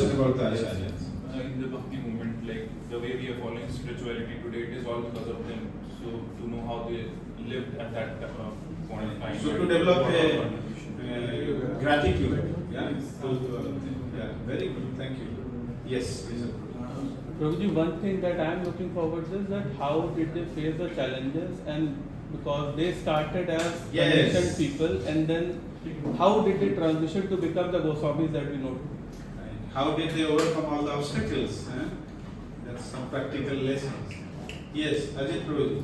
About the acharyas. In the Bhakti movement, like the way we are following spirituality today, it is all because of them. So to know how they lived at that point in time. So to develop a gratitude, yeah, yeah, very good. Thank you. Yes, please. Prabhuji, one thing that I am looking forward to is that how did they face the challenges, and because they started as conditioned people, and then how did they transition to become the Goswamis that we know today? How did they overcome all the obstacles? That's some practical lessons. Yes, Ajit Prabhu.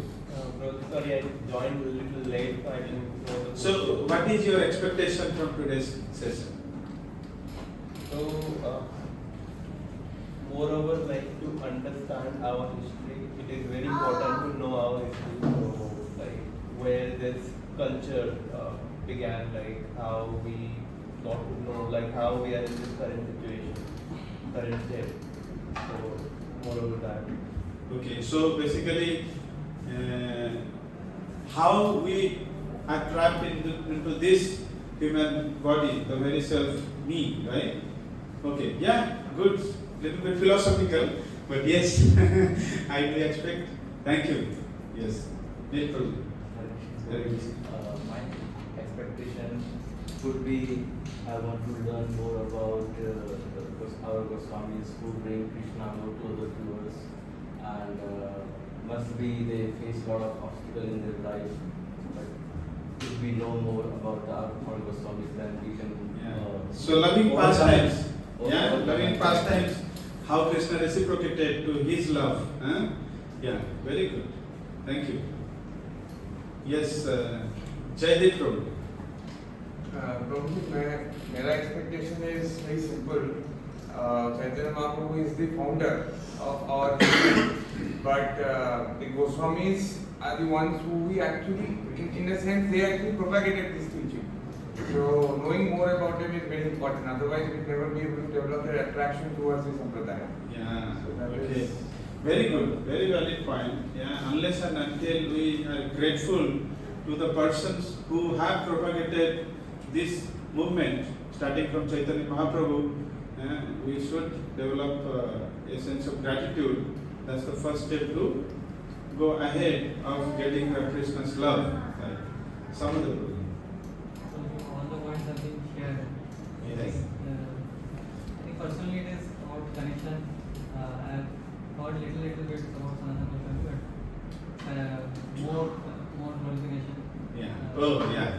Sorry, I joined a little late, so I didn't know the So, what is your expectation from today's session? So, moreover, like to understand our history, it is very important to know our history. So, like where this culture began, like how we got to know, like how we are in this current situation, current state. So, moreover that. Okay, so basically, how we are trapped into this human body, the very self me, right? Okay, yeah, good. Little bit philosophical, but yes, I do expect. Thank you. Yes, very good. My expectation would be I want to learn more about our Goswamis who bring Krishna more closer to us, and must be they face a lot of obstacles in their life. But if we know more about our Goswamis, then we can. So loving pastimes, loving pastimes. How Krishna reciprocated to his love. Yeah, very good. Thank you. Yes, Jaideep Prabhu. Probably my expectation is very simple. Chaitanya Mahaprabhu is the founder of our religion, but the Goswamis are the ones who we actually, in a sense, they actually propagated this teaching. So knowing more about them is very important. Otherwise, we'll never be able to develop their attraction towards this sampradaya. Yeah. Okay. Very good. Very valid point. Yeah. Unless and until we are grateful to the persons who have propagated this movement, starting from Chaitanya Mahaprabhu, we should develop a sense of gratitude. That's the first step to go ahead of getting Krishna's love. Right. Some of the all the points have been shared. Yes. I think personally it is about connection. I have heard little bit about Sanatana Goswami, but more glorification. Yeah. Oh, yeah.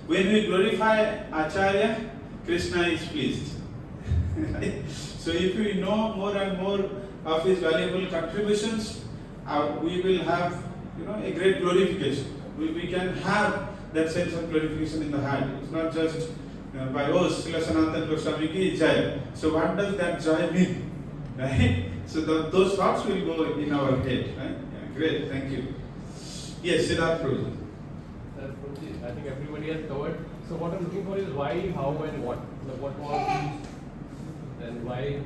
When we glorify Acharya, Krishna is pleased. Right? So if we know more and more of his valuable contributions, we will have, a great glorification. We can have that sense of glorification in the heart. It's not just by Srila Sanatana Goswami ki jai. So what does that joy mean? Right? So those thoughts will go in our head. Right? Yeah, great, thank you. Yes, Siddharth Prabhu. I think everybody has covered. So what I'm looking for is why, how, and what. What was and why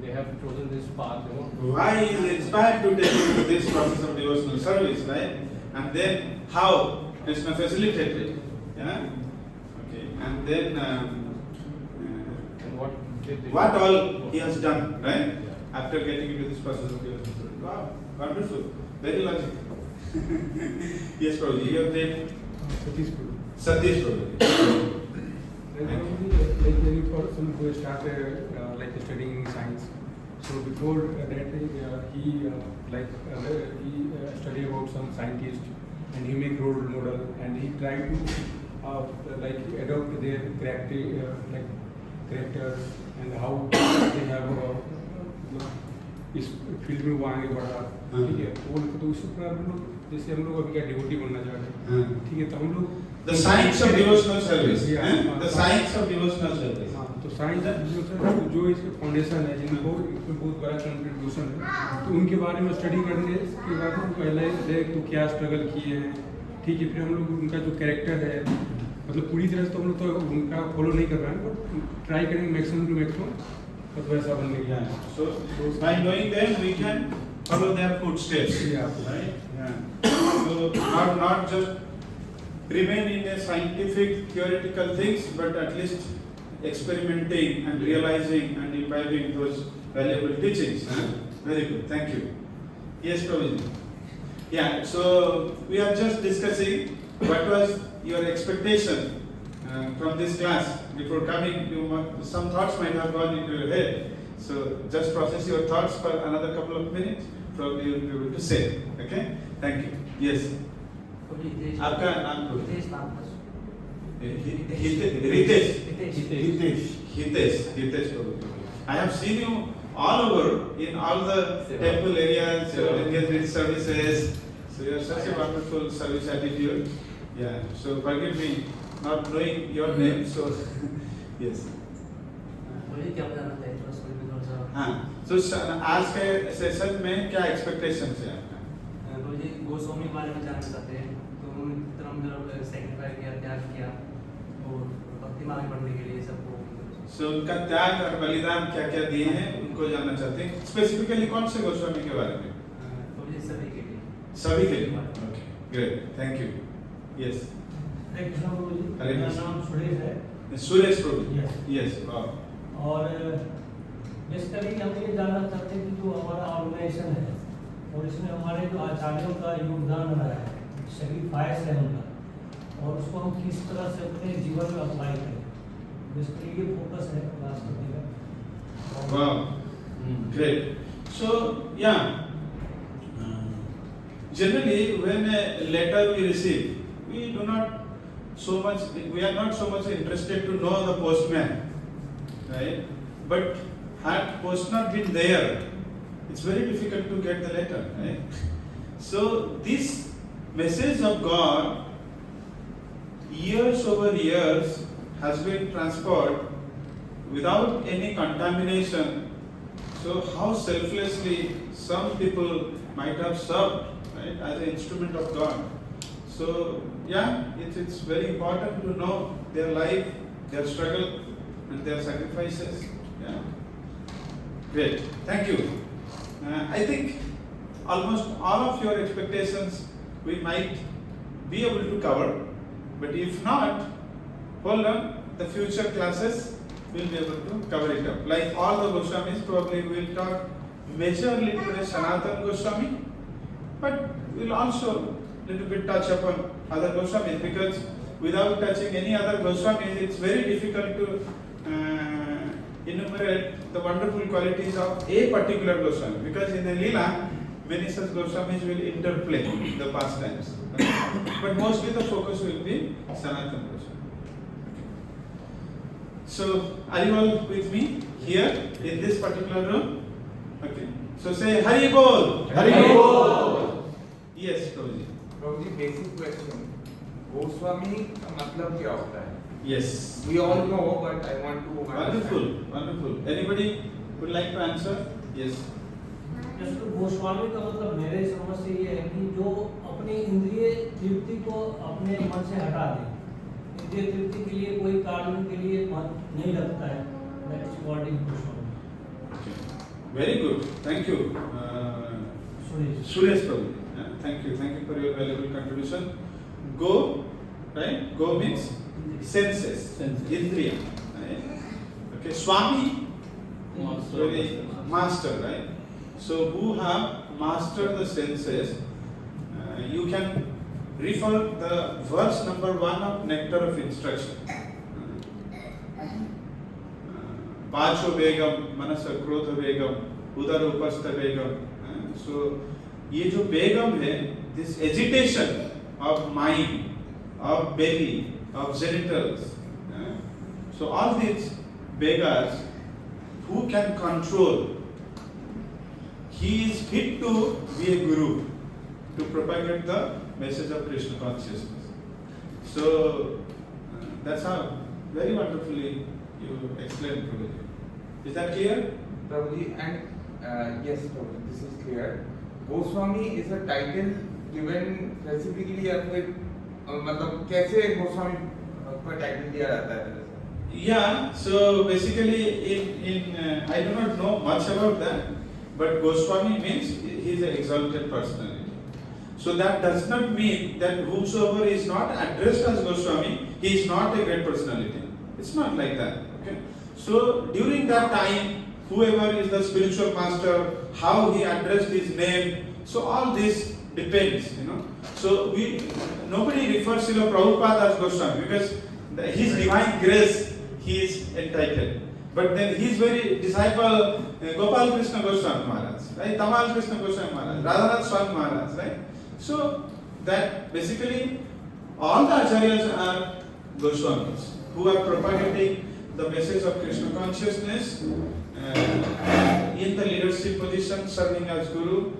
they have chosen this path. Why is inspired to take into this process of devotional service, right? And then how Krishna facilitated it. Yeah. Okay. And then and what all he has done, right? After getting into this process of devotional service. Wow, wonderful. Very logical. Yes, Prabhuji, you have taken Satish Prabhuji. Like any person who started studying science. So before that, he studied about some scientist, and he make role model, and he tried to adopt their characters and how they have इस field में वो आगे बढ़ा, ठीक है, वो तो उसी प्रकार हम लोग जैसे हम लोग अभी क्या डिवोटी बनना चाह रहे हैं, ठीक है, तो हम लोग The science of devotional service. The science of devotional service. हाँ, तो साइंस ऑफ डिवोशन जो इसके फाउंडेशन है, जिनको इसमें बहुत बड़ा कंट्रीब्यूशन है, तो उनके बारे में स्टडी करने के बाद हम पहले देख तो क्या स्ट्रगल किए हैं, ठीक है, फिर हम लोग उनका जो कैरेक्टर है, मतलब पूरी तरह से तो हम लोग तो उनका फॉलो नहीं कर रहे हैं, बट ट्राई करेंगे मैक्सिमम टू मैक्सिमम तो वैसा बनने की है. So by knowing them, we can follow their footsteps. Yeah. Right? Yeah. So not just remain in a scientific theoretical things, but at least experimenting and realizing and imbibing those valuable teachings. Very good, thank you. Yes, Prabhuji. Yeah, so we are just discussing what was your expectation from this class. Before coming, some thoughts might have gone into your head. So just process your thoughts for another couple of minutes. Probably you will be able to say. Okay? Thank you. Yes. आपका नाम Hitesh Prabhu. I have seen you all over in all the temple areas, engagement services. So you have such a wonderful service attitude. Yeah. So forgive me not knowing your name. So yes. हाँ. So आज के session में क्या expectations है आपका? जी गोस्वामी के बारे में जानना चाहते हैं तो उन्होंने कितना मतलब सेक्रीफाइस किया, त्याग किया और भक्ति में आगे बढ़ने के लिए सबको So उनका त्याग और बलिदान क्या क्या दिए हैं उनको जानना चाहते हैं. स्पेसिफिकली कौन से गोस्वामी के बारे में? सभी के लिए. सभी के लिए. Okay, great, thank you. Yes. हरे कृष्णा प्रभु जी. हरे मेरा कृष्णा. नाम सुरेश है. सुरेश प्रभु. Yes. Yes. Wow. और बेसिकली हम ये जानना चाहते हैं कि जो हमारा ऑर्गेनाइजेशन है और इसमें हमारे जो आचार्यों का योगदान रहा है, सेक्रीफाइस है उनका और उसको हम किस तरह से अपने जीवन में अप्लाई करें. बेसिकली ये फोकस है क्लास करने का. Wow. Great. So yeah. Generally, when a letter we receive, we are not so much interested to know the postman, right? But had post not been there, it's very difficult to get the letter, right? So this message of God, years over years, has been transferred without any contamination. So how selflessly some people might have served, right, as an instrument of God. So yeah, it's very important to know their life, their struggle, and their sacrifices. Yeah. Great, thank you. I think almost all of your expectations we might be able to cover, but if not, hold on, the future classes will be able to cover it up. Like all the Goswamis, probably we will talk majorly today Sanatana Goswami, but we'll also little bit touch upon other Goswamis, because without touching any other Goswamis, it's very difficult to enumerate the wonderful qualities of a particular Goswami, because in the Leela, many such Goswamis will interplay the pastimes. But mostly the focus will be Sanatana Goswami. So, are you all with me here in this particular room? Okay. So say Hari Bol. Hari Bol. Yes, Prabhuji. Prabhuji, basic question. Goswami का मतलब क्या होता है? Yes. We all know, but I want to Wonderful, wonderful. Anybody would like to answer? Yes. जैसे गोस्वामी का मतलब मेरे समझ से ये है कि जो अपनी इंद्रिय तृप्ति को अपने मन से हटा दे, इंद्रिय तृप्ति के लिए कोई कारण के लिए मन नहीं रखता है. That is what is Goswami. Very good. Thank you. Suresh Prabhu. Thank you for your valuable contribution. Go, right? Go means senses, Indriya. Right? Okay, Swami, master, right? So who have mastered the senses, you can refer the verse number 1 of Nectar of Instruction. Pacho Begam, Manasa Krodha Begam, Udara Upastha Begam. So ये जो बेगम है, this agitation of mind, of belly, of genitals, so all these beggars, who can control? He is fit to be a guru, to propagate the message of Krishna consciousness. So that's how very wonderfully you explained, Prabhuji. Is that clear? Prabhuji, and yes, Prabhuji, this is clear. Goswami is a title given specifically या फिर मतलब कैसे गोस्वामी का title दिया जाता है? Yeah, so basically in I do not know much about that, but Goswami means he is an exalted personality. So that does not mean that whomsoever is not addressed as Goswami, he is not a great personality. It's not like that. Okay. So during that time, whoever is the spiritual master, how he addressed his name, so all this depends, you know. So nobody refers to Prabhupada as Goswami because his divine grace he is entitled. But then his very disciple Gopal Krishna Goswami Maharaj, right? Tamal Krishna Goswami Maharaj, Radhanath Swami Maharaj, right? So that basically all the acharyas are Goswamis who are propagating the message of Krishna consciousness in the leadership position, serving as guru.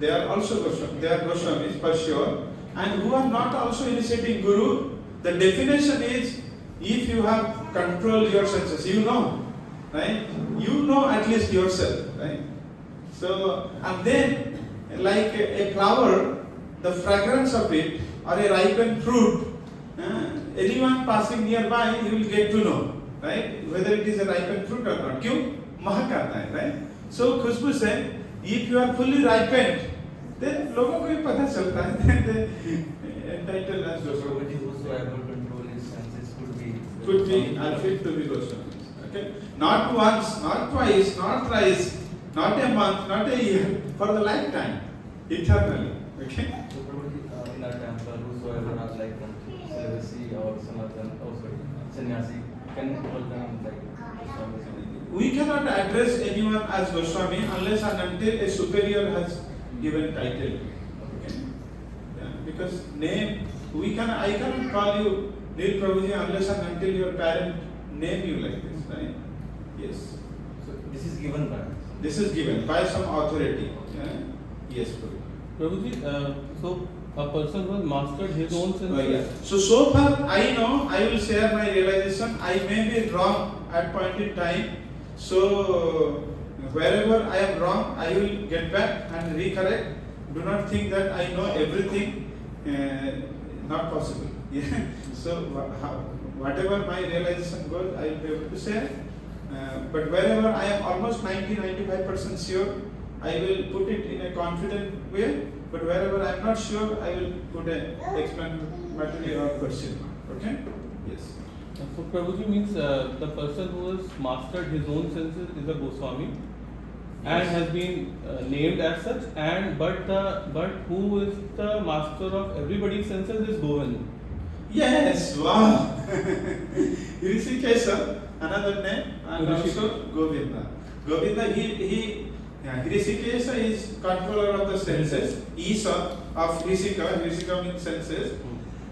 They are also Goswamis. They are Goswamis for sure, and who are not also initiating guru. The definition is if you have control your senses, you know, right? You know at least yourself, right? So and then like a flower, the fragrance of it, or a ripened fruit, anyone passing nearby, he will get to know, right? Whether it is a ripened fruit or not. क्यों? महक आता है, right? So खुशबू से, if you are fully ripened, then लोगों को भी पता चलता है. Then they entitled as Goswami. Whosoever control his senses Could be are fit to be Goswami. Okay? Not once, not twice, not thrice, not a month, not a year, for the lifetime, eternally. Okay? So Prabhuji, in our temple, whosoever are like celibacy or Sanatana, sannyasi, can call them like Goswami? We cannot address anyone as Goswami unless and until a superior has given title. Okay? Yeah, because name, I cannot call you Nil Prabhuji unless and until your parent name you like this, right? Yes. So this is given by? This is given by some authority. Yeah? Yes, Prabhuji. Prabhuji, so a person who has mastered his own senses. So far I know, I will share my realization. I may be wrong at point in time. So wherever I am wrong, I will get back and recorrect. Do not think that I know everything. Not possible. Yeah. So whatever my realization goes, I will be able to share. But wherever I am almost 90-95% sure, I will put it in a confident way. But wherever I am not sure, I will put a explanatory or question mark. Okay? Yes. So Prabhuji means the person who has mastered his own senses is a Goswami and has been named as such, and but who is the master of everybody's senses is Goen. Yes, wow. Hrishikesha, another name, and also Govinda. Govinda, Hrishikesha is controller of the senses. Isha of Hrishika means senses.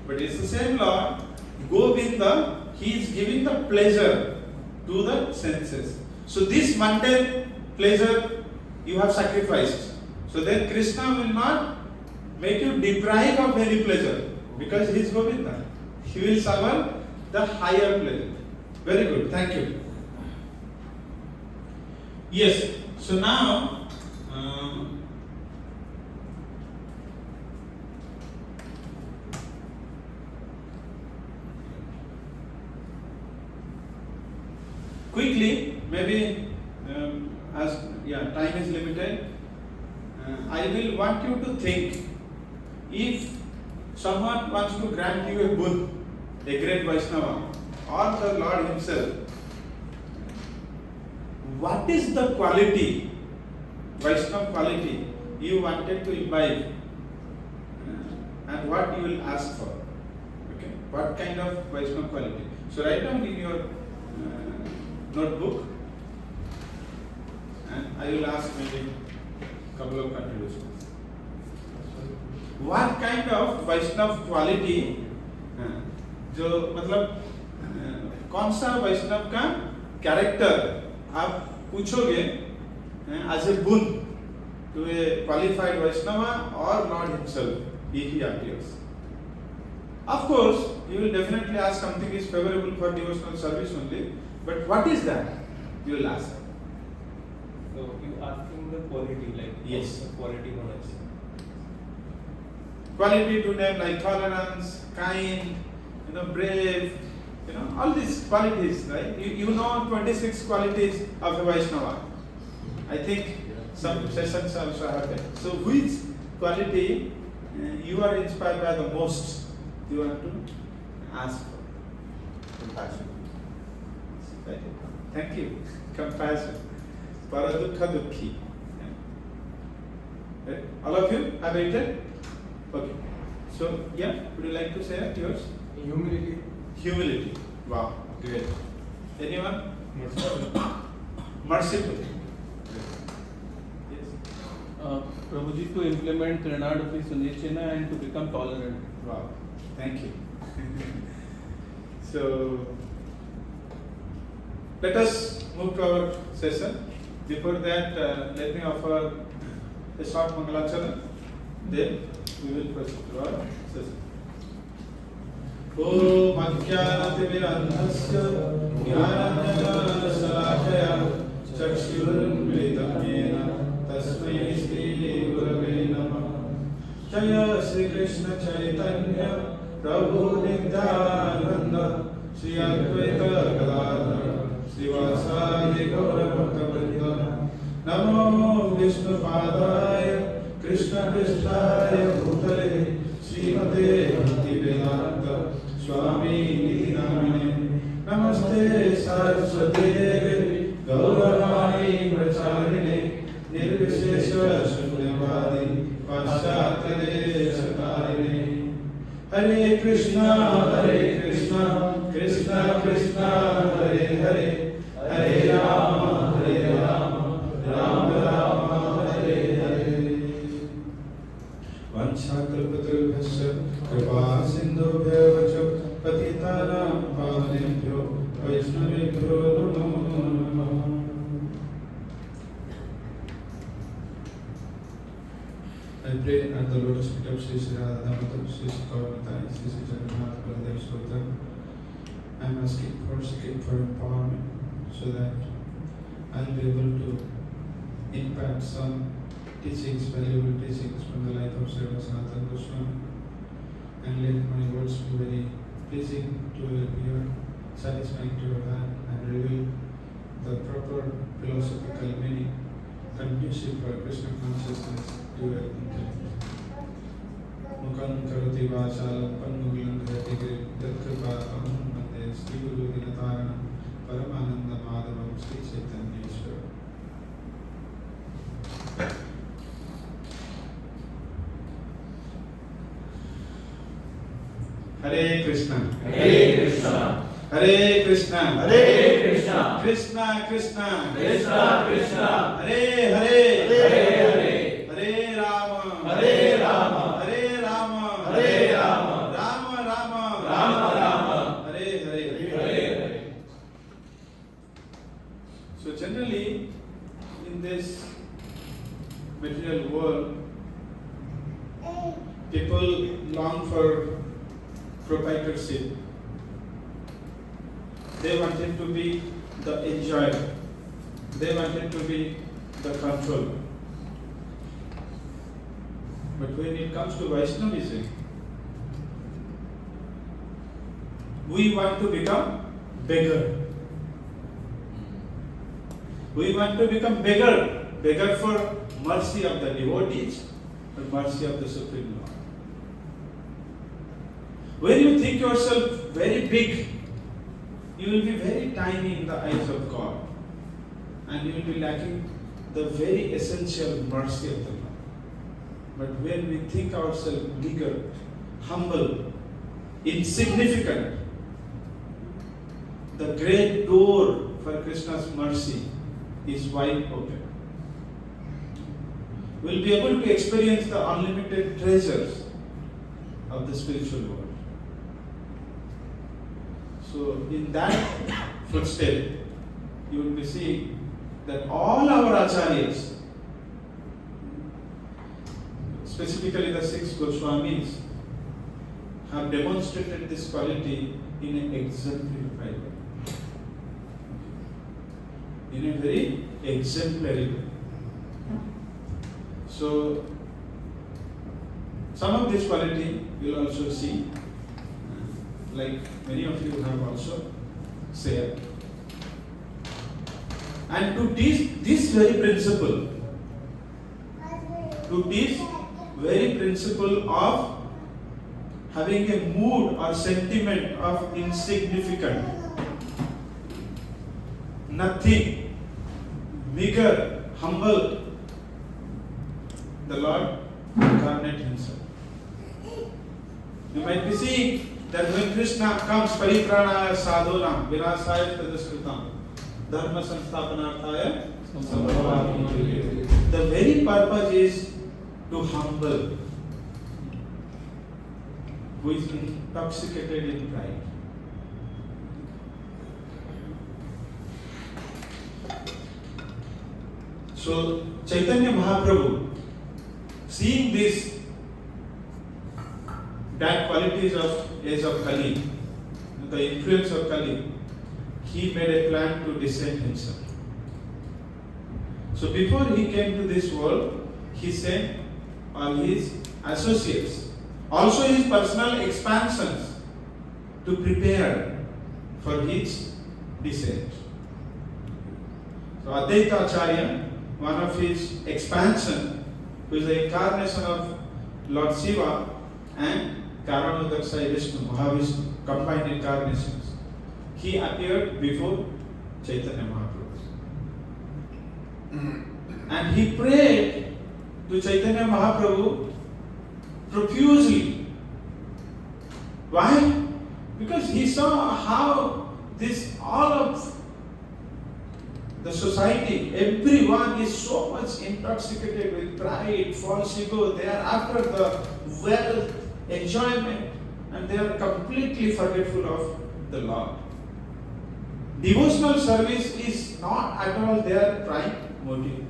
But it's the same Lord. Govinda, he is giving the pleasure to the senses. So this mundane pleasure you have sacrificed. So then Krishna will not make you deprived of any pleasure because he is Govinda. He will suffer the higher pleasure. Very good, thank you. Yes, so now quickly, maybe as time is limited, I will want you to think, if someone wants to grant you a boon, a great Vaishnava or the Lord himself, what is the quality, Vaishnava quality you wanted to imbibe, and what you will ask for? Okay, what kind of Vaishnava quality? So write down in your notebook, and I will ask maybe a couple of contributions. What kind of Vaishnava quality, जो मतलब कौन सा वैष्णव का character आप पूछोगे as a boon to a qualified Vaishnava or Lord himself if he appears. Of course, you will definitely ask something is favorable for devotional service only, but what is that? You will ask. So you asking the quality, like yes, the quality knowledge. Quality to name like tolerance, kind, brave, all these qualities, right? You know 26 qualities of a Vaishnava. I think some sessions also happen. So which quality you are inspired by the most? You want to ask for compassion. Right? Thank you. Compassion. Paradukha dukhi. Right? All of you have written? Okay. So, yeah, would you like to say yours? Humility. Humility. Wow, great. Anyone? Merciful. Yes. Prabhuji, to implement Trinadapi Sunechena and to become tolerant. Wow, thank you. So, let us move to our session. Before that, let me offer a short Mangalacharan. Then we will proceed to our session. Om Ajnanatimirandhasya Jnananjana-salakaya Chakshurunmilitam Yena Tasmai Shri Gurave Namah. Jaya Shri Krishna Chaitanya Prabhu Nityananda Shri Advaita Gadadhara Srivasadi Gaura Bhakta-vrinda. Namo Vishnu Padaya Krishna Krishnaya Bhutale Srimate Bhakti-vedanta Swami Niti Namine. Namaste Saraswate Gauravani Pracharine Nirvishesha Shunyavadi Paschatya Deshatarine. Hare Krishna, Krishna Krishna, Hare Hare, Hare Rama, Rama Rama, Hare Hare. Vanchakalpatarubhasya Kripa Sindhubhyo Patitanam Pavanebhyo Vaishnavebhyo Namo Namah. I pray at the lotus feet of Sri Srila Damodar, Sri Kauramatai, Sri Jagannath Baladev Sutta. I am asking for empowerment so that I will be able to impact some teachings, valuable teachings from the life of Srila Sanatana Goswami, and let my words be very pleasing to your ear, satisfying to your heart, and reveal the proper philosophical meaning conducive for Krishna consciousness to your intellect. Mukam karoti vachalam pannugulam dhyati girim tatkripa aham mande Sri Guru Dinataranam Paramananda Madhavam Sri Chaitanyeshwara. Hare Krishna. Hare Krishna. Hare Krishna. Hare Krishna. Krishna Krishna. Krishna Krishna. Hare Hare. Hare Hare. Hare Rama. Hare Rama. Hare Rama. Hare Rama. Rama Rama. Rama Rama. Hare Hare. Hare Hare. So generally, in this material world, people long for proprietorship. They wanted to be the enjoyer. They wanted to be the controller. But when it comes to Vaishnavism, we want to become beggar. We want to become beggar. Beggar for mercy of the devotees and mercy of the Supreme Lord. When you think yourself very big, you will be very tiny in the eyes of God, and you will be lacking the very essential mercy of the Lord. But when we think ourselves bigger, humble, insignificant, the great door for Krishna's mercy is wide open. We will be able to experience the unlimited treasures of the spiritual world. So in that footstep, you will be seeing that all our acharyas, specifically the 6 Goswamis, have demonstrated this quality in an exemplary way. In a very exemplary way. So, some of this quality you will also see, like many of you have also said. And to teach this very principle, of having a mood or sentiment of insignificant, nothing, meager, humble, the Lord incarnate himself. You might be seeing that when Krishna comes, Paripranaya Sadhunam, Vinasaya Tadaskritam, Dharma Sansthapanarthaya, the very purpose is to humble who is intoxicated in pride. So Chaitanya Mahaprabhu, seeing these bad qualities of age of Kali, the influence of Kali, he made a plan to descend himself. So before he came to this world, he sent all his associates, also his personal expansions, to prepare for his descent. So Advaita Acharya, one of his expansion, who is the incarnation of Lord Shiva and Karanodakshaya Vishnu, Mahavishnu, combined incarnations, he appeared before Chaitanya Mahaprabhu. And he prayed to Chaitanya Mahaprabhu profusely. Why? Because he saw how all of the society, everyone is so much intoxicated with pride, false ego. They are after the wealth, enjoyment, and they are completely forgetful of the Lord. Devotional service is not at all their prime motive.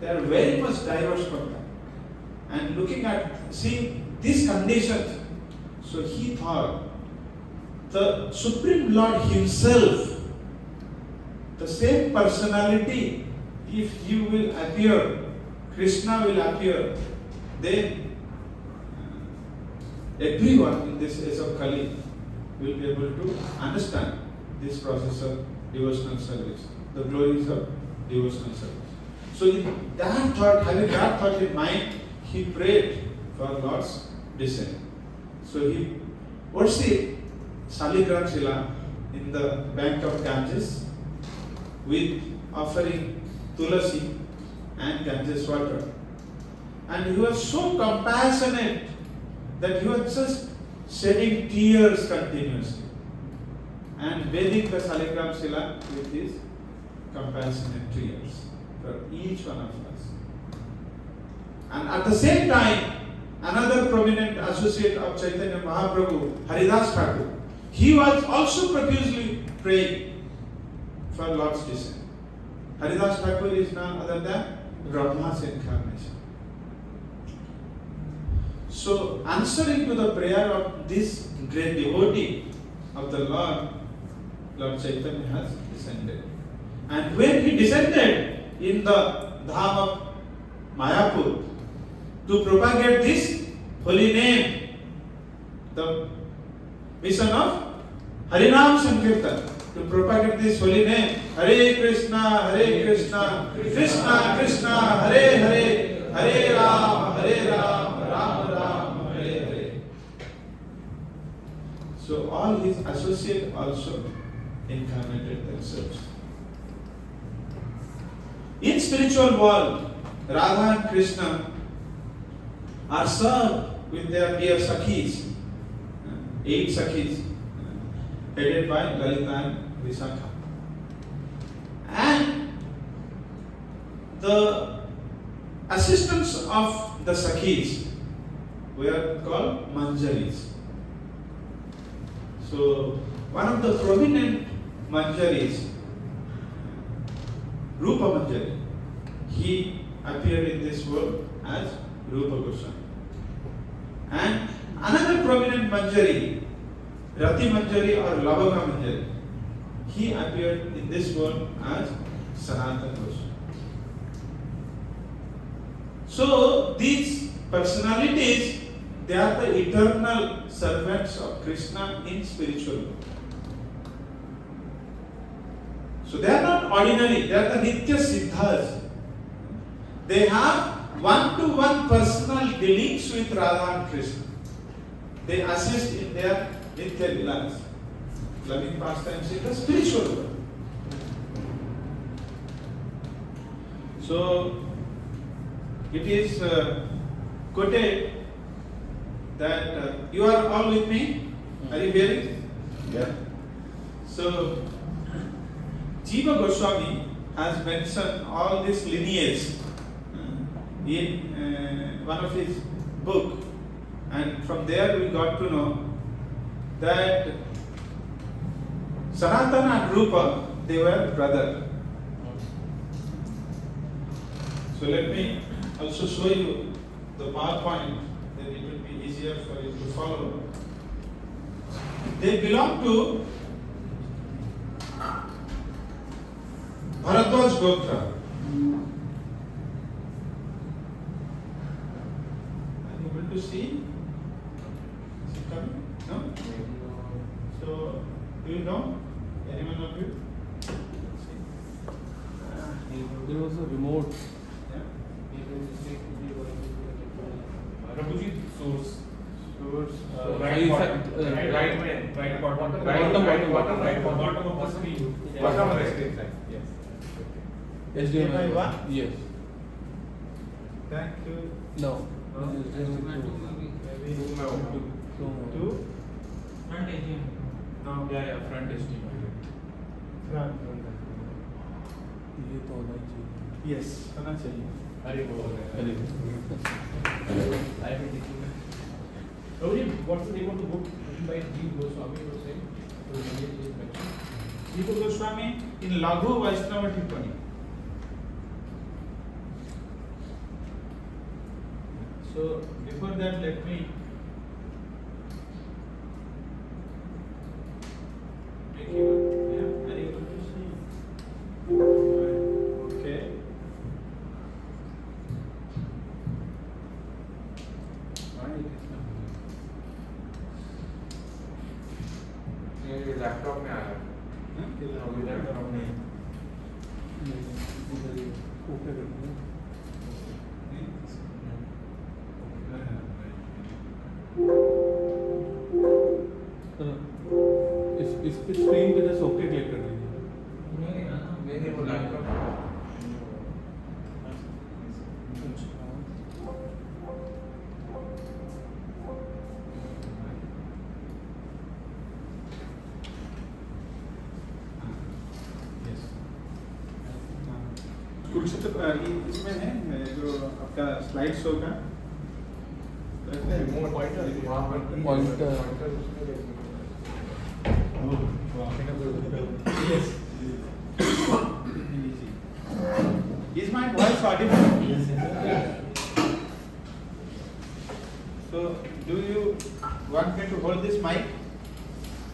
They are very much diverse from that. And looking at, seeing these conditions, so he thought the Supreme Lord himself, the same personality, if you will appear, Krishna will appear, then everyone in this age of Kali will be able to understand this process of devotional service, the glories of devotional service. So in that thought, having that thought in mind, he prayed for Lord's descent. So he worshipped Saligram Shila in the bank of Ganges with offering tulasi and Ganges water. And he was so compassionate that he was just shedding tears continuously and bathing the Saligram Shila with his compassionate tears for each one of us. And at the same time, another prominent associate of Chaitanya Mahaprabhu, Haridas Thakur, he was also profusely praying for Lord's descent. Haridas Thakur is none other than Brahma's incarnation. So, answering to the prayer of this great devotee of the Lord, Lord Chaitanya has descended. And when he descended in the Dham of Mayapur to propagate this holy name, the mission of Harinam Sankirtan, to propagate this holy name, Hare Krishna, Krishna Krishna, Hare Hare, Hare Ram, Ram Ram, Hare Hare. So all his associates also incarnated themselves. In spiritual world, Radha and Krishna are served with their dear Sakhis, 8 Sakhis, headed by Lalita and Visakha. And the assistants of the Sakhis were called Manjaris. So, one of the prominent Manjaris, Rupa Manjari, he appeared in this world as Rupa Goswami. And another prominent Manjari, Rati Manjari or Lavaka Manjari, he appeared in this world as Sanatana Goswami. So these personalities, they are the eternal servants of Krishna in spiritual world. So they are not ordinary, they are the Nitya Siddhas. They have one-to-one personal dealings with Radha and Krishna. They assist in their Nitya Lilas, loving pastimes in the spiritual world. So it is quoted that you are all with me. Are you hearing? Yeah. So Jiva Goswami has mentioned all this lineage in one of his book, and from there we got to know that Sanatana and Rupa, they were brother. So let me also show you the PowerPoint, then it will be easier for you to follow. They belong to Bharadwaj Gotra. Are you able to see? Is it coming? No? So, do you know? Anyone of you? There was a remote. Prabhuji, source. Right Bottom of the screen. Bottom of the screen. Yes. HDMI 1? Yes. Thank you. No. Two? Front AGM. No. Yeah, front HDMI. ये तो होना ही चाहिए. Yes, होना चाहिए. Hare Bol. Hare. I have been teaching. Prabhuji, what's the name of the book written by G. Goswami? You were saying? So, lineage is mentioned. Jiva Goswami in Laghu Vaishnava Tippani. So before that, let me make you. Yeah, are you able to see? Okay. Why it is not? ये laptop में आया इधर ये okay कर दिया. इस screen पे just okay click कर दीजिए. नहीं वो लैपटॉप कुरुक्षेत्र इसमें है जो आपका स्लाइड शो का pointer. Yes. Is my voice audible? Yes. So, do you want me to hold this mic?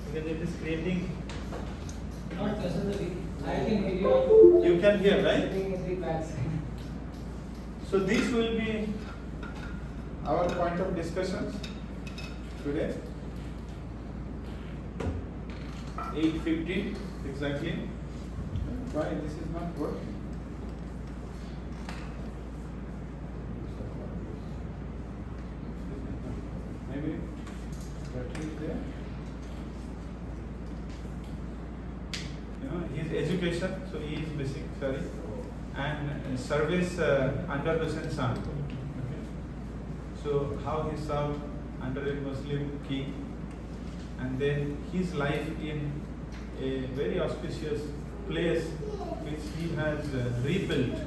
Because it is creating. Not necessarily. I can hear you. You can hear, right? Sitting in the back side. So, this will be our point of discussions today. 8:15 exactly. Why this is not working? Maybe battery is there. You know, his education, so he is missing. Sorry, and service under the sun. Okay. So how he served under a Muslim king, and then his life in a very auspicious place which he has rebuilt.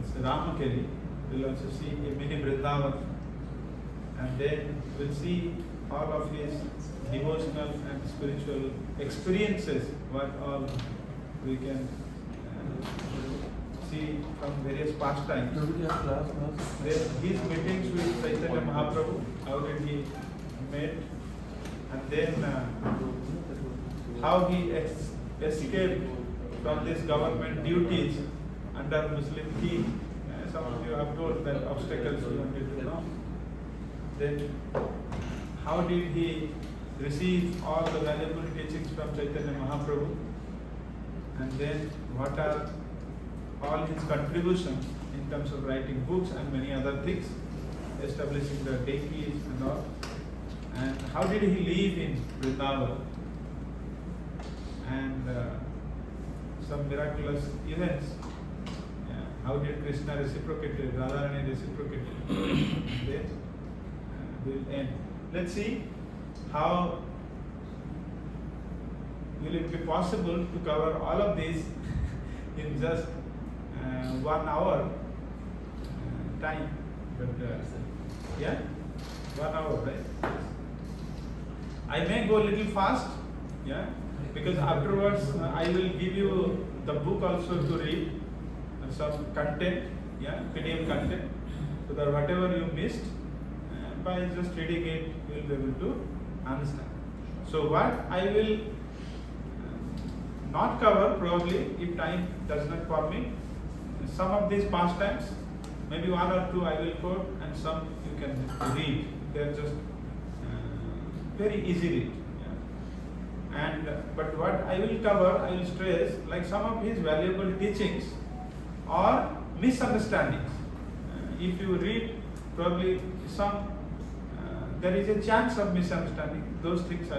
It's Ramakeli. We'll also see a mini Vrindavan, and then we'll see all of his devotional and spiritual experiences, what all we can see from various pastimes. Then his meetings with Chaitanya Mahaprabhu, how did he met, and then how he escaped from this government duties under Muslim king. Some of you have told that obstacles you wanted to know. Then how did he receive all the valuable teachings from Chaitanya Mahaprabhu, and then what are all his contributions in terms of writing books and many other things, establishing the deities and all, and how did he live in Vrindavan, and some miraculous events. Yeah. how did Krishna reciprocate, Radharani reciprocate? Then we'll end. Let's see how will it be possible to cover all of these in just 1 hour time. But yeah, 1 hour, right? I may go a little fast, yeah, because afterwards I will give you the book also to read, some content, yeah, PDF content, so that whatever you missed, by just reading it, you will be able to understand. So what I will not cover probably, if time does not permit, some of these pastimes, maybe 1 or 2 I will quote, and some you can read. They are just very easy read. Yeah. And but what I will cover, I will stress, like some of his valuable teachings or misunderstandings. If you read, probably some there is a chance of misunderstanding. Those things I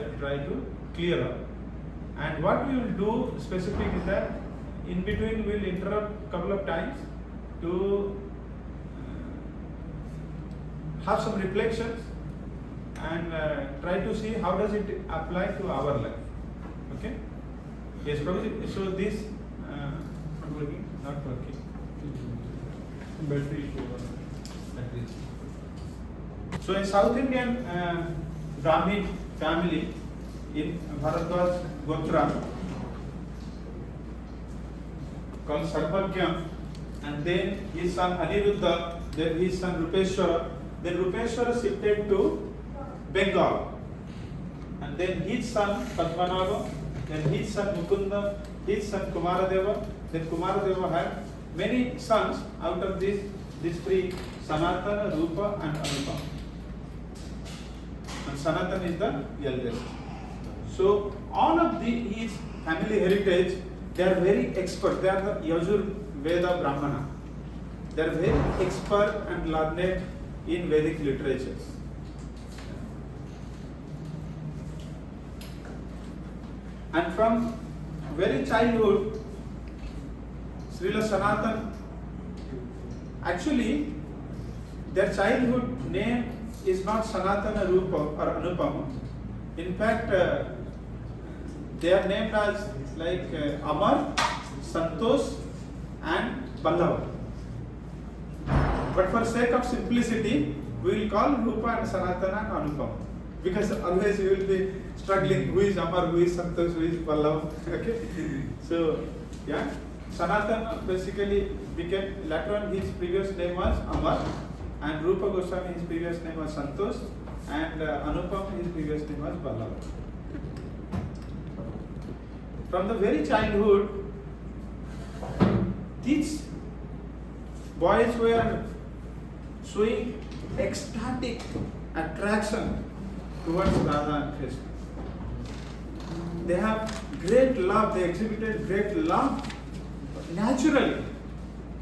will try to clear up. And what we will do specific is that in between we will interrupt couple of times to have some reflections and try to see how does it apply to our life. Okay? Yes, probably. So this not working. Battery issue. So a South Indian Brahmin family in Bharadwaj Gotra called Sarvagya, and then his son Aniruddha, then his son Rupeshwara. Then Rupeshwara shifted to Bengal, and then his son Padmanabha, then his son Mukunda, his son Kumaradeva. Then Kumaradeva had many sons. Out of these 3, Sanatana, Rupa and Anupa. And Sanatana is the eldest. So all of his family heritage, they are very expert. They are the Yajur Veda Brahmana. They are very expert and learned in Vedic literatures. And from very childhood, Srila Sanatana, actually their childhood name is not Sanatana, Rupa or Anupama. In fact, they are named as like Amar, Santosh and Ballava. But for sake of simplicity, we will call Rupa and Sanatana and Anupama. Because always you will be struggling who is Amar, who is Santosh, who is Ballava. Okay? So, yeah, Sanatana basically became, later on his previous name was Amar, and Rupa Goswami, his previous name was Santosh, and Anupama, his previous name was Ballava. From the very childhood, these boys were showing ecstatic attraction towards Radha and Krishna. They have great love, they exhibited great love naturally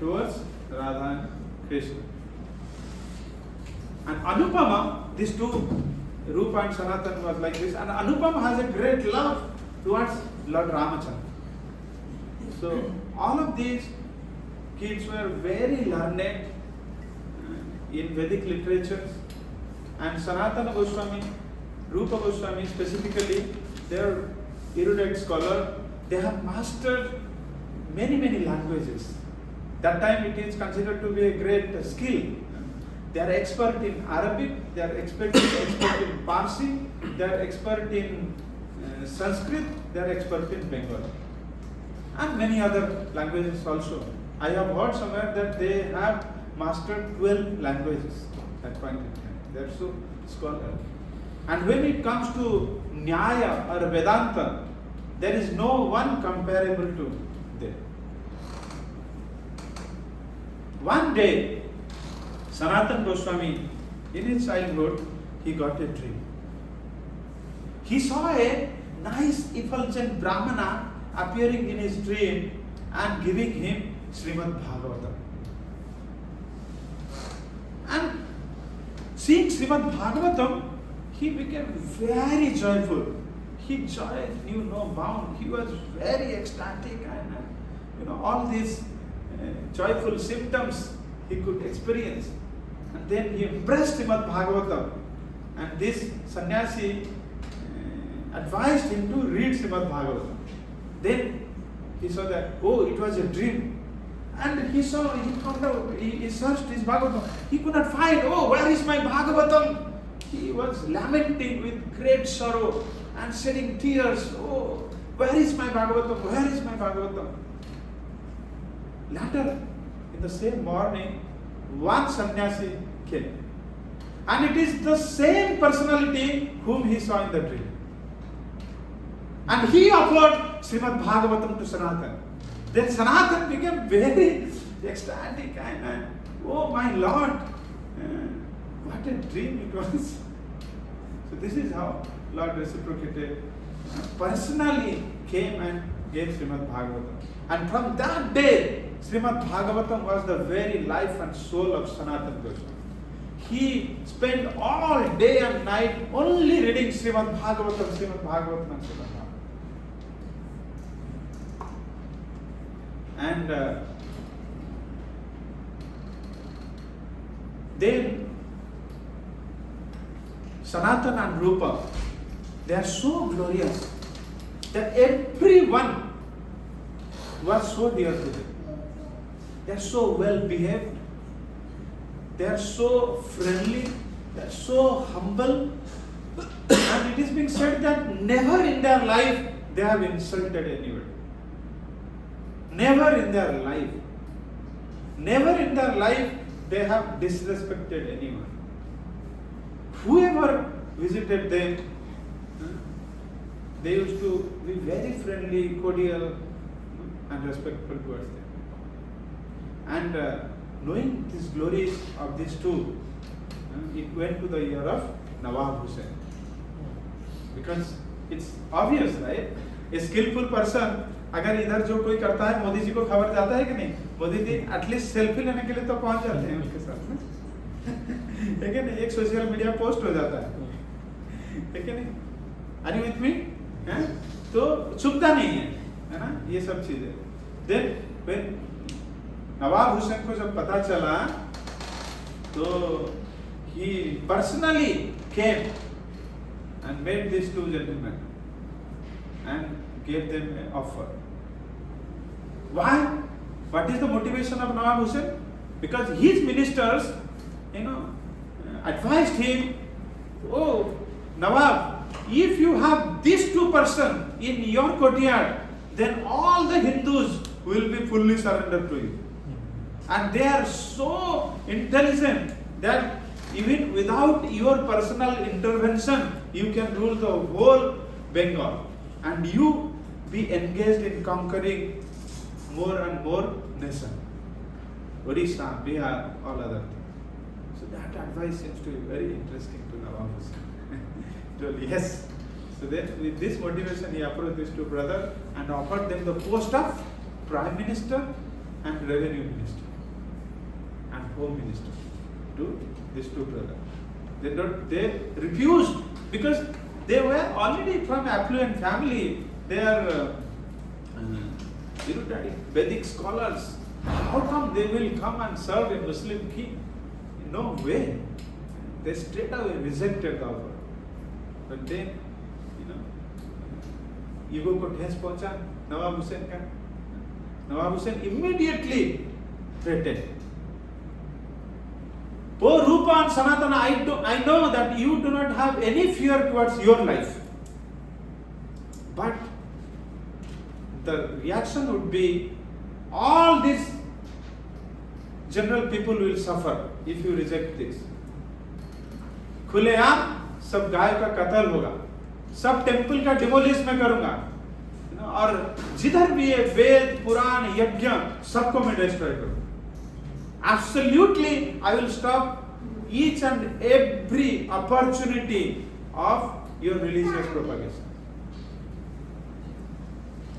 towards Radha and Krishna. And Anupama, these 2, Rupa and Sanatana was like this, and Anupama has a great love towards Lord Ramachandra. So all of these kids were very learned in Vedic literatures, and Sanatana Goswami, Rupa Goswami specifically, they are erudite scholar. They have mastered many languages. That time it is considered to be a great skill. They are expert in Arabic, they are expert in Parsi, they are expert in Sanskrit, they are expert in Bengali, and many other languages also. I have heard somewhere that they have mastered 12 languages at point in time. They are so scholarly. And when it comes to Nyaya or Vedanta, there is no one comparable to them. One day, Sanatana Goswami, in his childhood, he got a dream. He saw a nice effulgent Brahmana appearing in his dream and giving him Srimad Bhagavatam. And seeing Srimad Bhagavatam, he became very joyful. His joy knew no bound. He was very ecstatic, and all these joyful symptoms he could experience. And then he embraced Srimad Bhagavatam. And this sannyasi advised him to read Srimad Bhagavatam. Then he saw that, oh, it was a dream. And he found out, he searched his Bhagavatam. He could not find, oh, where is my Bhagavatam? He was lamenting with great sorrow and shedding tears. Oh, where is my Bhagavatam? Where is my Bhagavatam? Later, in the same morning, one sannyasi came. And it is the same personality whom he saw in the dream. And he offered Srimad Bhagavatam to Sanatana. Then Sanatana became very ecstatic and oh my Lord, what a dream it was. So this is how Lord reciprocated, personally came and gave Srimad Bhagavatam. And from that day, Srimad Bhagavatam was the very life and soul of Sanatana Goswami. He spent all day and night only reading Srimad Bhagavatam, Srimad Bhagavatam and Srimad Bhagavatam. And then Sanatana and Rupa, they are so glorious that everyone was so dear to them. They are so well behaved, they are so friendly, they are so humble, and it is being said that never in their life they have insulted anybody. Never in their life. Never in their life they have disrespected anyone. Whoever visited them, they used to be very friendly, cordial, and respectful towards them. And knowing these glories of these two, it went to the ear of Nawab Hussain. Because it's obvious, right? A skillful person, अगर इधर जो कोई करता है मोदी जी को खबर जाता है कि नहीं? मोदी जी एटलीस्ट सेल्फी लेने के लिए तो पहुंच जाते हैं उसके साथ में, है कि नहीं? एक सोशल मीडिया पोस्ट हो जाता है कि नहीं? Are you with me? तो चुपता नहीं है ना ये सब चीजें. Then when नवाब हुसैन को जब पता चला, तो he personally came and met these two gentlemen and gave them an offer. Why? What is the motivation of Nawab Hussain? Because his ministers, advised him, oh, Nawab, if you have these two persons in your courtyard, then all the Hindus will be fully surrendered to you. And they are so intelligent that even without your personal intervention, you can rule the whole Bengal. And you be engaged in conquering more and more nations. Odisha, Bihar, all other things. So that advice seems to be very interesting to Nawab Hussain. Yes. So then with this motivation he approached these two brothers and offered them the post of Prime Minister and Revenue Minister and Home Minister to these two brothers. They refused because they were already from affluent family. They are Vedic scholars. How come they will come and serve a Muslim king? No way. They straight away rejected the offer. But then, ego को ठेस पहुंचा नवाब हुसैन का. नवाब Hussain immediately threatened. Oh, Rupa and Sanatana, I know that you do not have any fear towards your life. But the reaction would be, all these general people will suffer if you reject this. खुलेआम सब गाय का कत्ल होगा, सब temple का demolish मैं करूंगा, और जिधर भी ये वेद पुराण यज्ञ सबको मैं डिस्ट्रॉय करूंगा. Absolutely, I will stop each and every opportunity of your religious propagation.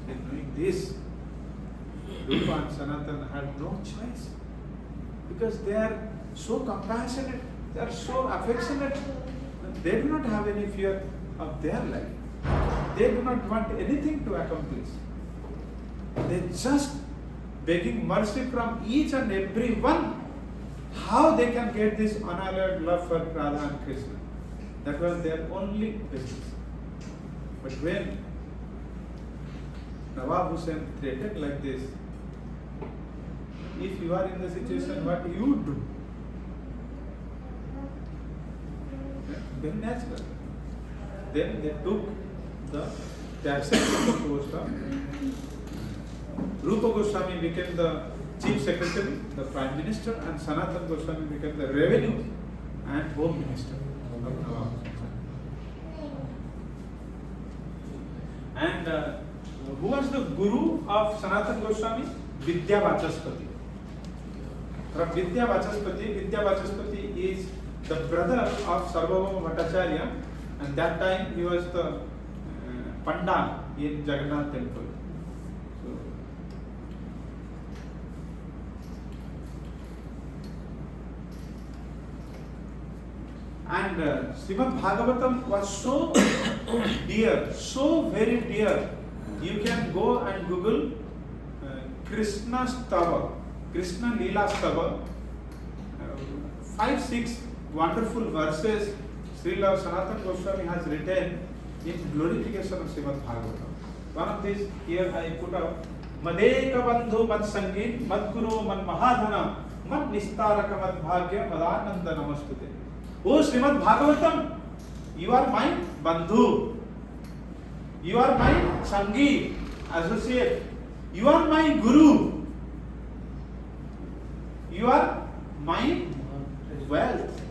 In doing this, Rupa and Sanatana had no choice, because they are so compassionate, they are so affectionate. They do not have any fear of their life. They do not want anything to accomplish. They just begging mercy from each and every one, how they can get this unalloyed love for Radha and Krishna. That was their only business. But when Nawab Hussain threatened like this, if you are in the situation, what you do? Very natural. Then they took they accepted the post of Rupa Goswami became the chief secretary, the prime minister, and Sanatana Goswami became the revenue and home minister of Nawab Hussain. And who was the guru of Sanatana Goswami? Vidya Vachaspati. From Vidya Vachaspati is the brother of Sarvabhauma Bhattacharya, and that time he was the Pandal in Jagannath temple. So, and Srimad Bhagavatam was so dear, so very dear. You can go and Google Krishna Stava, Krishna Leela Stava, 5-6 wonderful verses Srila Sanatana Goswami has written in glorification of Srimad Bhagavatam. One of these here I put up. Madeka bandhu mad sangit mad guru mad mahadhana mad nistaraka mad bhagya madananda namastute. Oh Srimad Bhagavatam, you are my bandhu, you are my sangi, associate, you are my guru, you are my wealth,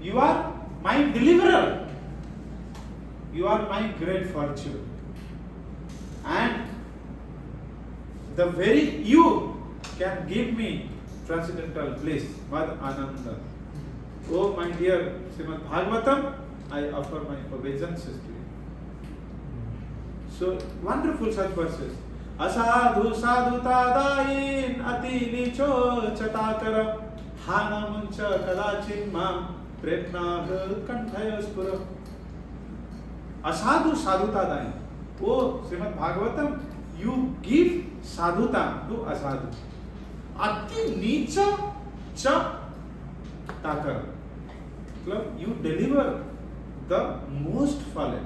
you are my deliverer, you are my great fortune, and the very you can give me transcendental bliss, Mad Ananda. Oh my dear Srimad Bhagavatam, I offer my obeisances to you. So wonderful such verses. Asadhu sadhutadayin ati nicho chatakara hana muncha kadachin mam pretna kanthayaspuram. Asadhu sadhutadayin. Oh Srimad Bhagavatam, you give sadhuta to asadhu. Ati nicha cha takara. You deliver the most fallen.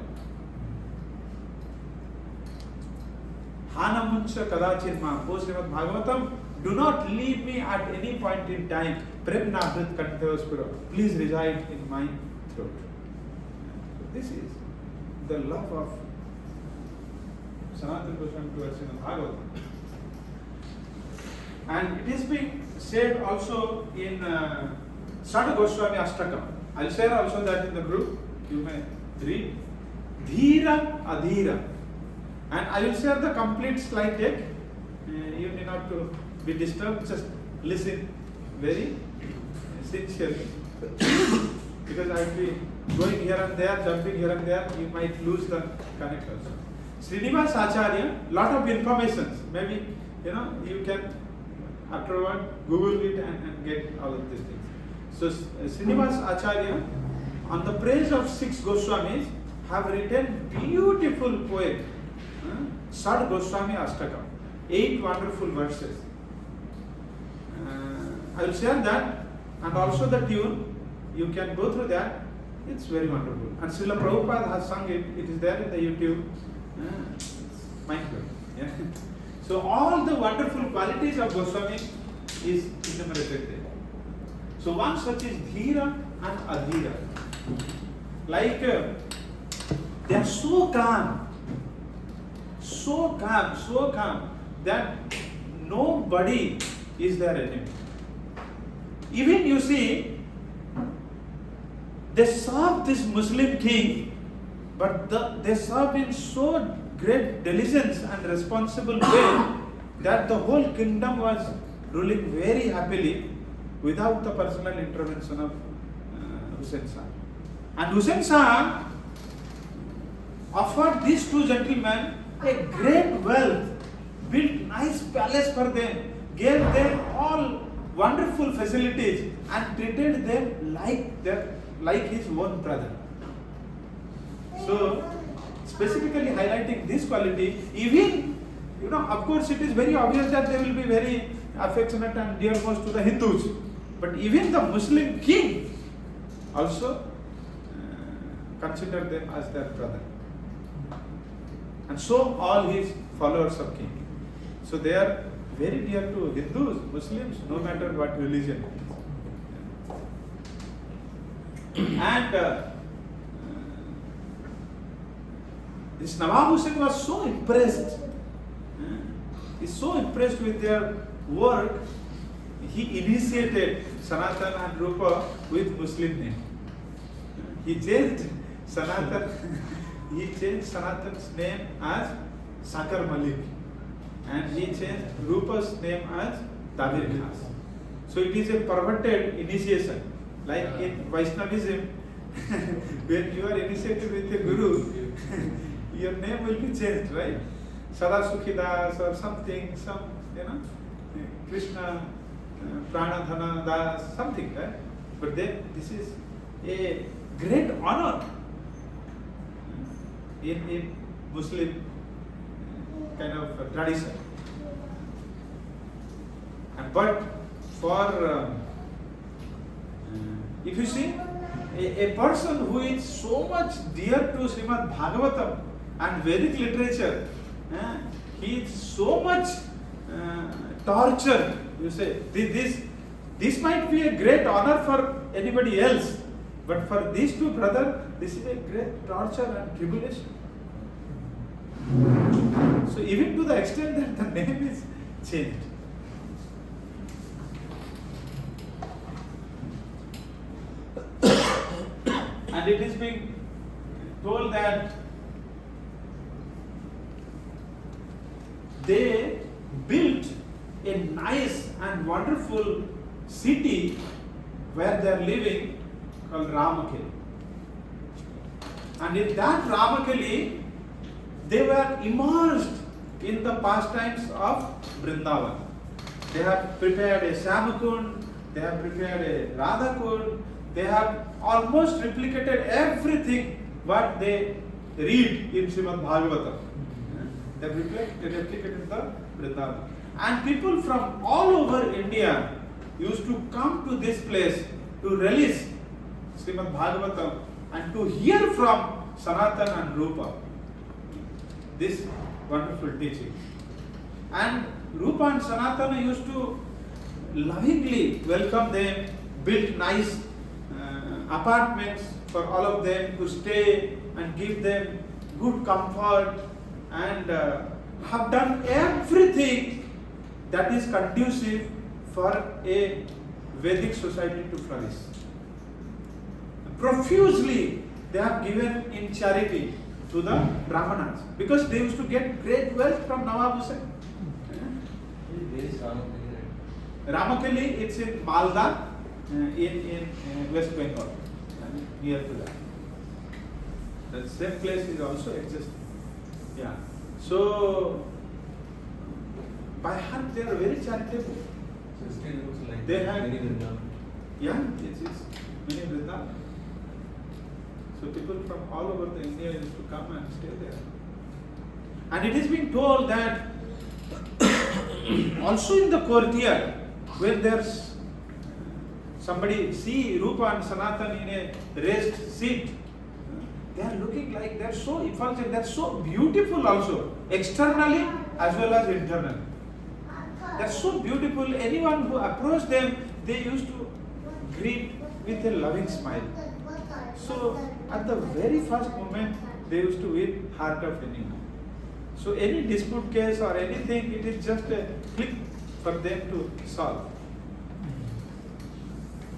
Hana muncha kadachin ma. O Srimad Bhagavatam, do not leave me at any point in time. Premna hrit kanthavaspura. Please reside in my throat. This is the love of Sanatana Goswami towards Srimad Bhagavatam. And it is being said also in Sada Goswami Ashtakam. I will share also that in the group. You may read. Dhira Adhira. And I will share the complete slide deck. You need not to be disturbed. Just listen very sincerely. Because I will be going here and there, jumping here and there. You might lose the connect also. Srinivas Acharya, lot of information. Maybe you can afterward Google it and get all of these things. So Srinivas Acharya, on the praise of 6 Goswamis, have written beautiful poem, Sad Goswami Ashtakam, 8 wonderful verses. I will share that, and also the tune. You can go through that. It's very wonderful. And Srila Prabhupada has sung it. It is there in the YouTube. Mind-blowing. Yeah. So all the wonderful qualities of Goswami is enumerated there. So one such is Dhira and Adhira. Like they are so calm that nobody is their enemy. Even you see, they serve this Muslim king, but they serve in so great diligence and responsible way that the whole kingdom was ruling very happily without the personal intervention of Hussain Shah. And Hussain Shah offered these 2 gentlemen a great wealth, built nice palace for them, gave them all wonderful facilities, and treated them like his own brother. So, specifically highlighting this quality, even of course it is very obvious that they will be very affectionate and dearmost to the Hindus. But even the Muslim king also considered them as their brother. And so all his followers of king. So they are very dear to Hindus, Muslims, no matter what religion. And this Nawab Hussain was so impressed. He's so impressed with their work, he initiated Sanatana and Rupa with Muslim name. He changed Sanatan's name as Sakar Malik, and he changed Rupa's name as Dabir Khas. So it is a perverted initiation. Like in Vaishnavism, when you are initiated with a guru, your name will be changed, right? Sadasukhidas or something, Krishna, Pranadhana Das, something, right? But then this is a great honor in Muslim kind of tradition. But for, if you see, a person who is so much dear to Srimad Bhagavatam and Vedic literature, he is so much tortured. You say, this might be a great honor for anybody else, but for these two brothers, this is a great torture and tribulation. So even to the extent that the name is changed. And it is being told that they built a nice and wonderful city where they are living called Ramakeli. And in that Ramakeli, they were immersed in the pastimes of Vrindavan. They have prepared a Syamakund, they have prepared a Radhakund, they have almost replicated everything what they read in Srimad Bhagavatam. They have replicated the Vrindavan. And people from all over India used to come to this place to relish Srimad Bhagavatam and to hear from Sanatana and Rupa this wonderful teaching. And Rupa and Sanatana used to lovingly welcome them, build nice apartments for all of them to stay and give them good comfort, and have done everything that is conducive for a Vedic society to flourish. Profusely they have given in charity to the Brahmanas because they used to get great wealth from Nawab Hussain. Where is Ramakeli, right? Ramakeli, it's in Malda, in West Bengal, near to that. The same place is also existing. Yeah. So by heart they are very charitable. So it still looks like They have- many Vrindavan. Yeah, it's many Vrindavan. So people from all over the India used to come and stay there. And it is being told that also in the courtyard, when there's somebody see Rupa and Sanatana in a raised seat, they are looking like they are so effulgent, they are so beautiful also, externally as well as internally. They are so beautiful. Anyone who approached them, they used to greet with a loving smile. So at the very first moment, they used to win heart of anyone. So any dispute case or anything, it is just a click for them to solve.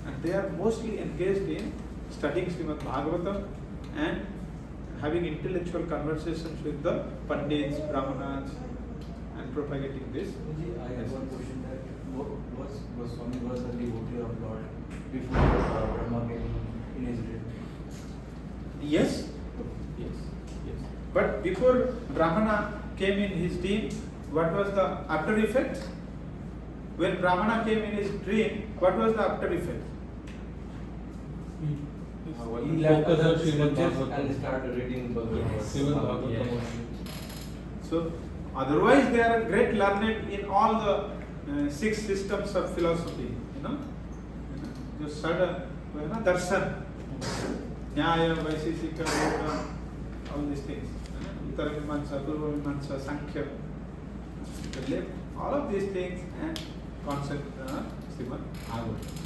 And they are mostly engaged in studying Srimad Bhagavatam and having intellectual conversations with the Pandits, Brahmanas, and propagating this. I have one question that was Goswami was a devotee of Lord before Brahma came in his dream. Yes. But before Brahmana came in his dream, what was the after effect? When Brahmana came in his dream, what was the after effect? He left Focus on other Srimad scriptures Bhagavatam. and started reading Bhagavad Srimad Bhagavatam. Gita. So Otherwise, they are great learned in all the 6 systems of philosophy. Just sudden, darshan, nyaya, vaisesika, yoga, all these things. Uttara Mimamsa, Purva Mimamsa, Sankhya. They left all of these things and concept Srimad Bhagavatam.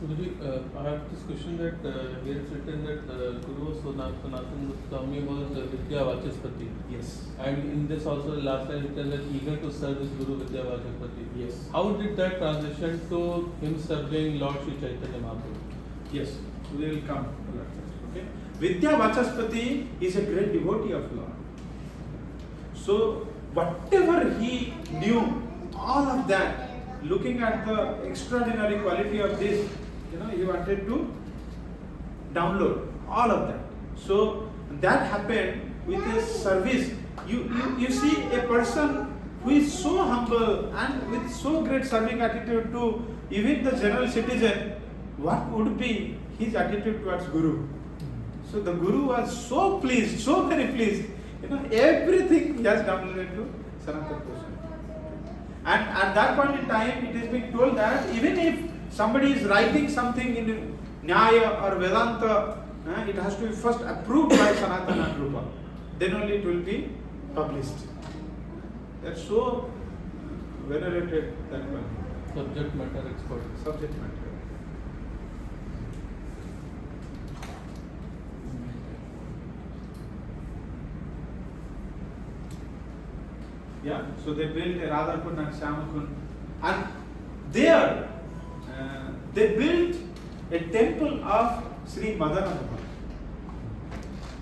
Guruji, I have this question that here it's written that Guru Sanatana Goswami was Vidya Vachaspati. Yes. And in this also the last line written that eager to serve his Guru Vidya Vachaspati. Yes. How did that transition to him serving Lord Sri Chaitanya Mahaprabhu? Yes. So they will come to that. Okay. Vidya Vachaspati is a great devotee of Lord. So whatever he knew, all of that, looking at the extraordinary quality of this, he wanted to download all of that. So that happened with his service. You see a person who is so humble and with so great serving attitude to even the general citizen, what would be his attitude towards Guru? So the Guru was so pleased, so very pleased. Everything he has downloaded to Sanatana Goswami. And at that point in time, it is being told that even if somebody is writing something in Nyaya or Vedanta, it has to be first approved by Sanatana and Rupa. Then only it will be published. They are so venerated that one. Subject matter expert. Subject matter. Yeah, so they built a Radhakund and Shyamakund, and there they built a temple of Sri Madan Mohan.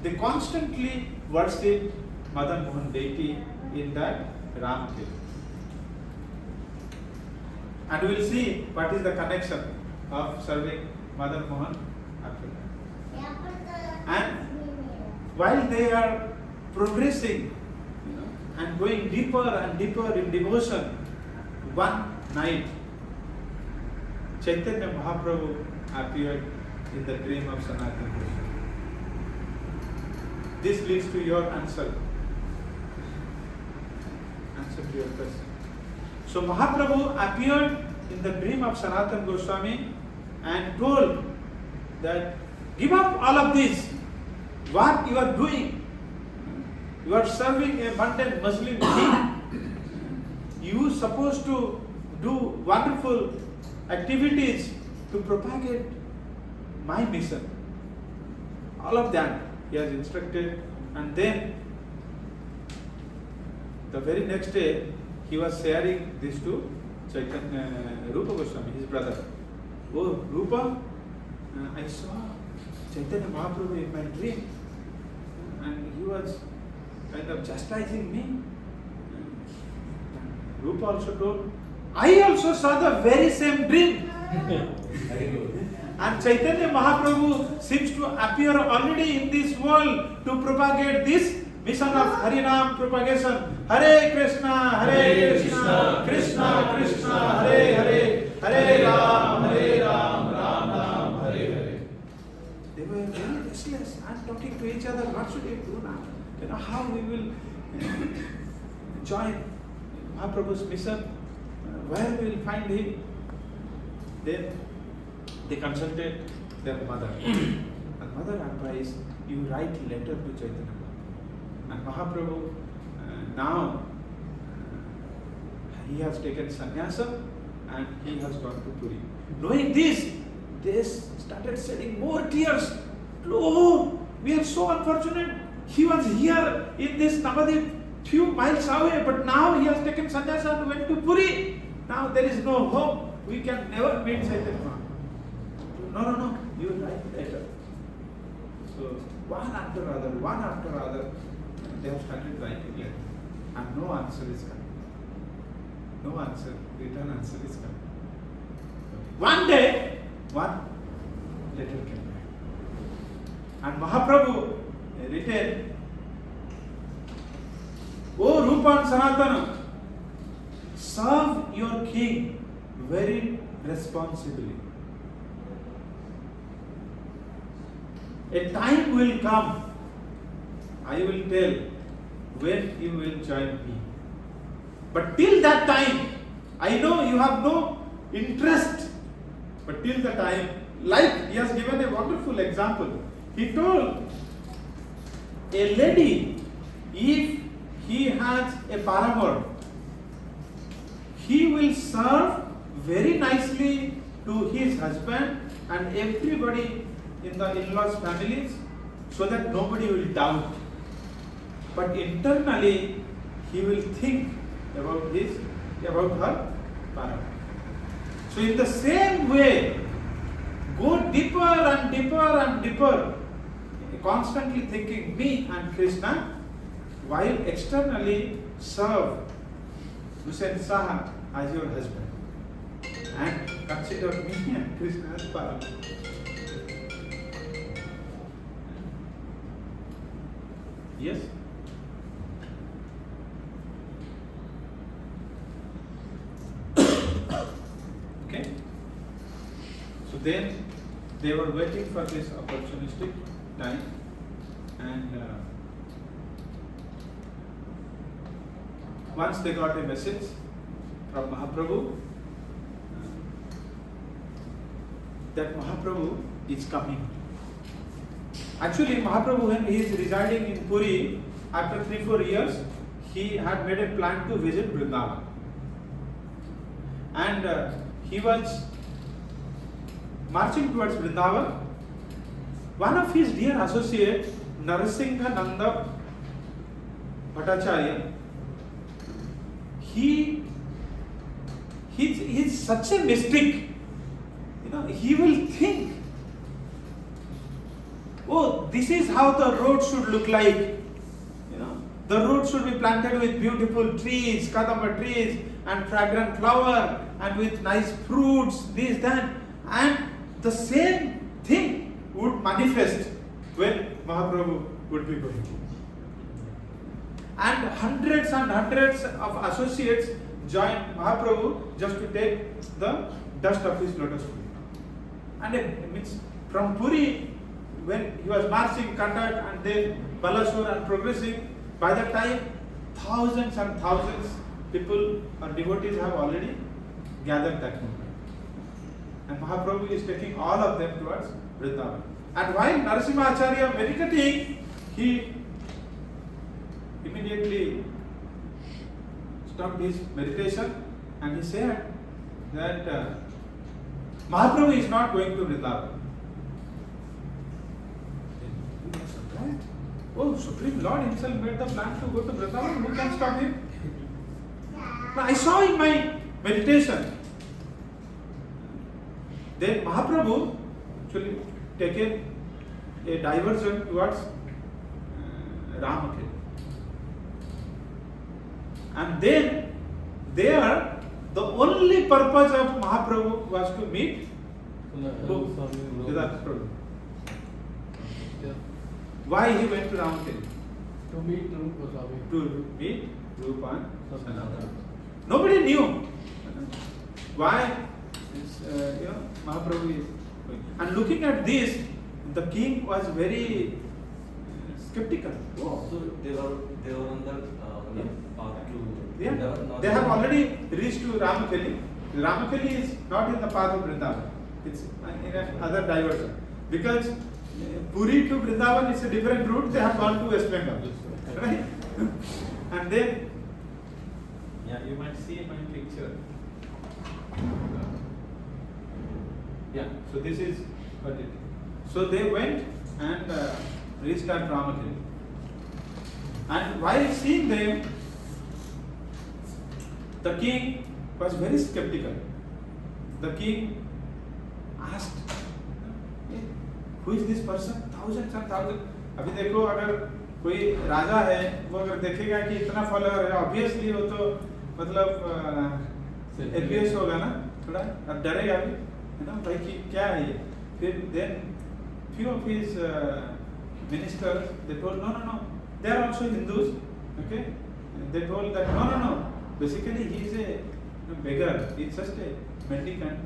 They constantly worship Madan Mohan deity in that Ram Temple. And we will see what is the connection of serving Madan Mohan after that. And while they are progressing, and going deeper and deeper in devotion, one night Chaitanya Mahaprabhu appeared in the dream of Sanatana Goswami. This leads to your answer to your question. So Mahaprabhu appeared in the dream of Sanatana Goswami and told that give up all of this, what you are doing. You are serving a mundane Muslim king. You are supposed to do wonderful activities to propagate my mission. All of that he has instructed, and then the very next day he was sharing this to Rupa Goswami, his brother. Oh, Rupa, I saw Chaitanya Mahaprabhu in my dream, and he was kind of chastising me. Rupa also told, I also saw the very same dream. And Chaitanya Mahaprabhu seems to appear already in this world to propagate this mission of Harinam propagation. Hare Krishna, Krishna Krishna, Hare Hare, Hare Ram, Ram Ram, Hare Hare. They were very restless and talking to each other. What should we do now? How we will join Mahaprabhu's mission, where we will find him. Then they consulted their mother. And mother advised, you write letter to Chaitanya Mahaprabhu. And Mahaprabhu now he has taken sannyasa and he has gone to Puri. Knowing this, they started shedding more tears. Oh, we are so unfortunate. He was here in this Navadip, few miles away, but now he has taken sannyasa and went to Puri. Now there is no hope. We can never meet Chaitanya Mahaprabhu. No, you write letter. So one after other, they have started writing letter. And no answer is coming. No answer, return answer is coming. One day, one letter came back. And Mahaprabhu written, O Rupa and Sanatana, serve your king very responsibly. A time will come, I will tell, when you will join me. But till that time, I know you have no interest. But till the time, like he has given a wonderful example. He told a lady, if he has a paramour, he will serve very nicely to his husband and everybody in the in-laws' families, so that nobody will doubt. But internally, he will think about her paramour. So in the same way, go deeper and deeper and deeper, constantly thinking me and Krishna, while externally serve Hussain Saha as your husband and consider me and Krishna as paramour. Yes? Okay? So then they were waiting for this opportunistic time, and once they got a message from Mahaprabhu that Mahaprabhu is coming. Actually, Mahaprabhu, when he is residing in Puri, after 3-4 years, he had made a plan to visit Vrindavan. And he was marching towards Vrindavan. One of his dear associates, Narasingha Nanda Bhattacharya, he's such a mystic. He will think, oh, this is how the road should look like. The road should be planted with beautiful trees, kadamba trees, and fragrant flower, and with nice fruits, this, that. And the same thing would manifest when Mahaprabhu would be going. And hundreds of associates joined Mahaprabhu just to take the dust of his lotus feet. And it means from Puri, when he was marching Cuttack and then Balasore and progressing, by the time thousands and thousands people or devotees have already gathered that moment. And Mahaprabhu is taking all of them towards Vrindavan. And while Narasimha Acharya meditating, he immediately stopped his meditation and he said that Mahaprabhu is not going to Vrindavan. Right? Oh, Supreme Lord himself made the plan to go to Vrindavan. Who can stop him? Now, I saw in my meditation. Then Mahaprabhu actually taken a diversion towards Ramakhet. And then there, the only purpose of Mahaprabhu was to meet Prabhu. Why he went to Ramakhet? To meet Goswami. To meet Rupa and Sanatana. Nobody knew why Mahaprabhu is going. And looking at this, the king was very skeptical. Oh, so they were on the path to Yeah. They have already reached to Ramakeli. Ramakeli is not in the path of Vrindavan. It's in another diversion. Because Puri to Vrindavan is a different route. They have gone to West Bengal. Right? And then, yeah, you might see my picture. Yeah, so this is what it is. So they went and reached at Ramakeli. And while seeing them, the king was very skeptical. The king asked, who is this person? Thousands and thousands. अभी देखो अगर कोई राजा है वो अगर देखेगा कि इतना फॉलोअर है ऑब्वियसली वो तो मतलब एबियस होगा ना थोड़ा अब डरेगा भी भाई कि क्या है ये फिर then few of his ministers they told no they are also Hindus, okay, they told that no basically he is a beggar, he is just a mendicant,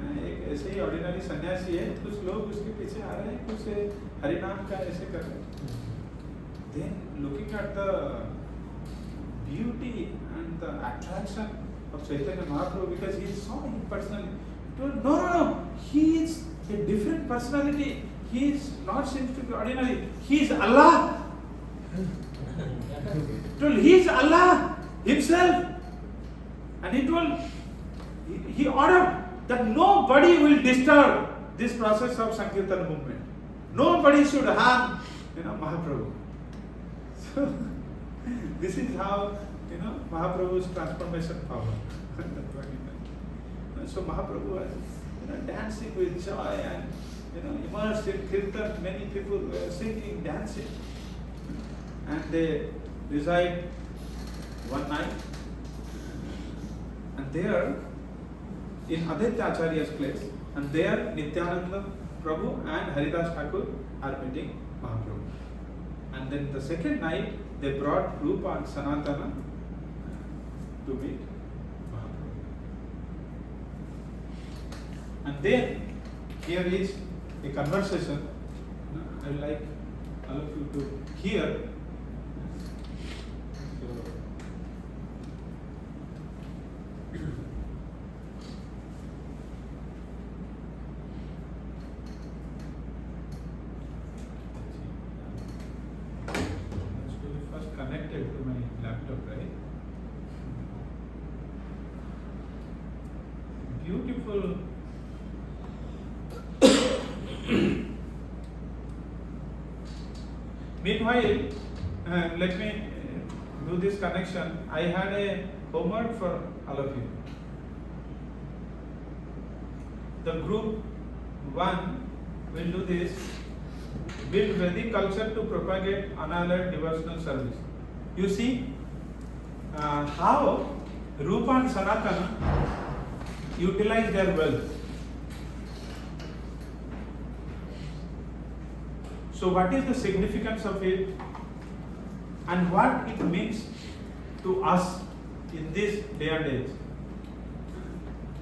एक ऐसे ही ऑर्डिनरी सन्यासी है, कुछ लोग उसके पीछे आ रहे हैं, कुछ हरिनाम का ऐसे कर रहे हैं. Then looking at the beauty and the attraction of Chaitanya Mahaprabhu because he saw him personally. He told, no, he is a different personality. He is not seems to be ordinary. He is Allah. He told, he is Allah himself. And he told, he ordered that nobody will disturb this process of Sankirtan movement. Nobody should harm, Mahaprabhu. So, this is how, Mahaprabhu's transformation power. So Mahaprabhu was, dancing with joy and, immersed in kirtan. Many people were singing, dancing. And they reside one night. And there, in Aditya Acharya's place, and there Nityananda Prabhu and Haridas Thakur are meeting Mahaprabhu. And then the second night, they brought Rupa and Sanatana to meet Mahaprabhu. And then, here is a conversation. I would like all of you to hear. First connected to my laptop, right? Beautiful. Meanwhile, let me do this connection. I had a homework for all of you. The group 1 will do this. Build Vedic culture to propagate unalloyed devotional service. You see how Rupa and Sanatana utilize their wealth. So what is the significance of it and what it means to us in this day and age?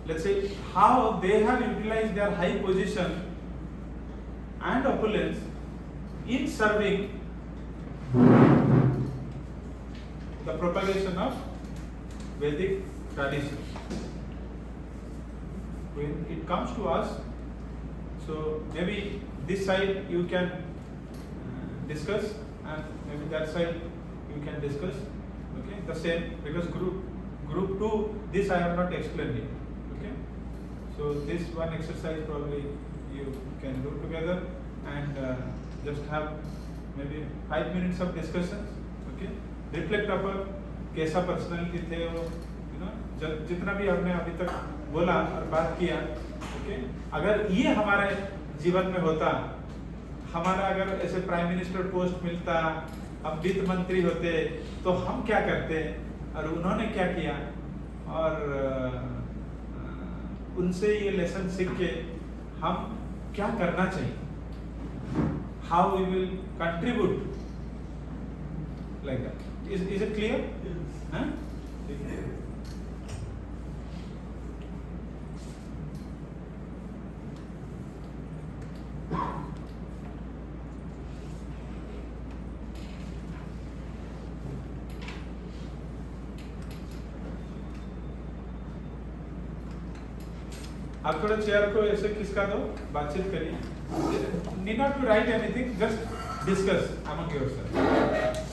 Let's say how they have utilized their high position and opulence in serving the propagation of Vedic tradition. When it comes to us, so maybe this side you can discuss and maybe that side you can discuss. Okay, the same because group 2 this I have not explained yet. Okay, so this one exercise probably you can do together and just have maybe 5 minutes of discussions. Okay, reflect upon कैसा personality थे वो, जितना भी हमने अभी तक बोला और बात किया. ओके, अगर ये हमारे जीवन में होता, हमारा अगर ऐसे प्राइम मिनिस्टर पोस्ट मिलता, हम वित्त मंत्री होते, तो हम क्या करते और उन्होंने क्या किया और उनसे ये लेसन सीख के हम क्या करना चाहिए, how we will contribute like that. Is it clear? Huh? आप थोड़ा चेयर को ऐसे खिसका दो, बातचीत करिए. Need not to write anything, just discuss among yourselves.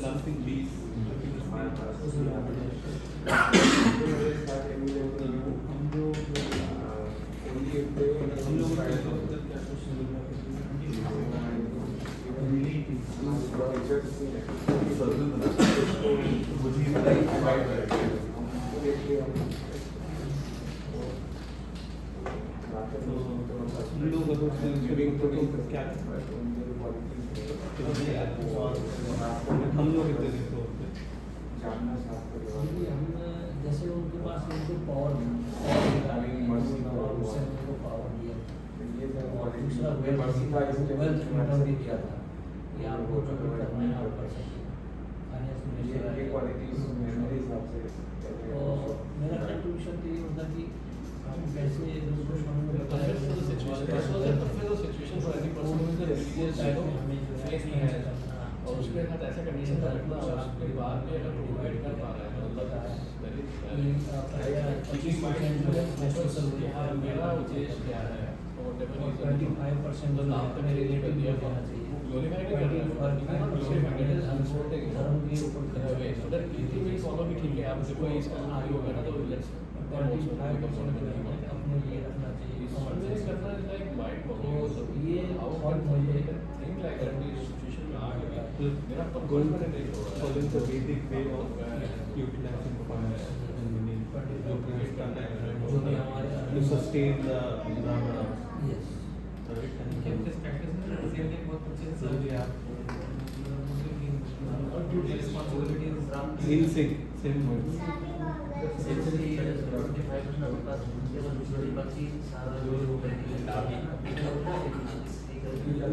lasting peace. हम लोग जैसे उनके पास उनको पावर दूसरा वेल्थ भी दिया था कि आपको जो भी करना है आप कर सकते हो। मेरा कंट्रीब्यूशन तो ये होता कि हम कैसे और उसके साथ ऐसा कंडीशन था कि आप परिवार में अगर प्रोवाइड कर पा रहे हैं मेरा उद्देश्य क्या है और 25% आपने रिलेटिव दिया जाना चाहिए। धर्म के ऊपर फॉलो भी ठीक है आप कोई इसका आगे होगा ना तो अपने लिए रखना चाहिए। करना लाइक माइंड ये और मुझे थिंक लाइक सिचुएशन में आ गया मेरा Goen following the Vedic way of utilizing funds and money to sustain the Brahmana. Yes. Right? And this practice is बहुत अच्छे से responsibility is in sync, same words.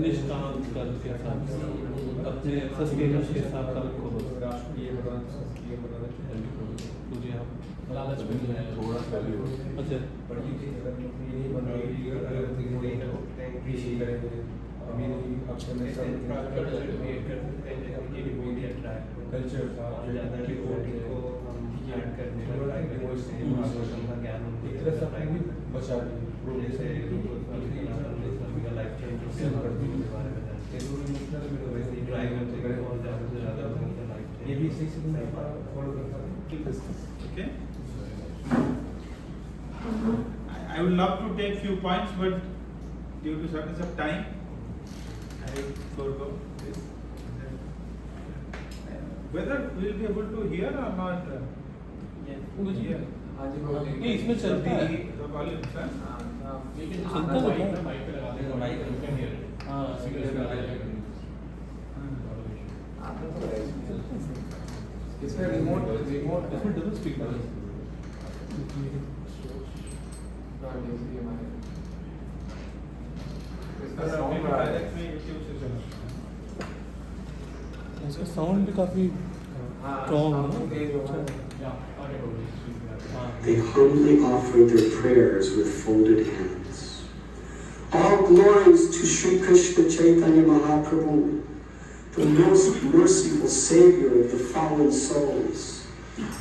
निष्काम कर्म के साथ अपने सस्टेनेंस के साथ कर्म को मुझे आप लालच में है थोड़ा सा भी अच्छा कल्चर था ज्ञान बचा ये भी सही से फॉलो करता हूँ। Okay. I would love to take few points, but due to shortness of time, I will forego this. Whether we will be able to hear or not? Hear. ये इसमें चलता है The volume, sir. चलता है इसमें remote इसमें double speaker इसका sound भी काफी स्ट्रॉन्ग है They humbly offered their prayers with folded hands. All glories to Sri Krishna Chaitanya Mahaprabhu, the most merciful Savior of the fallen souls.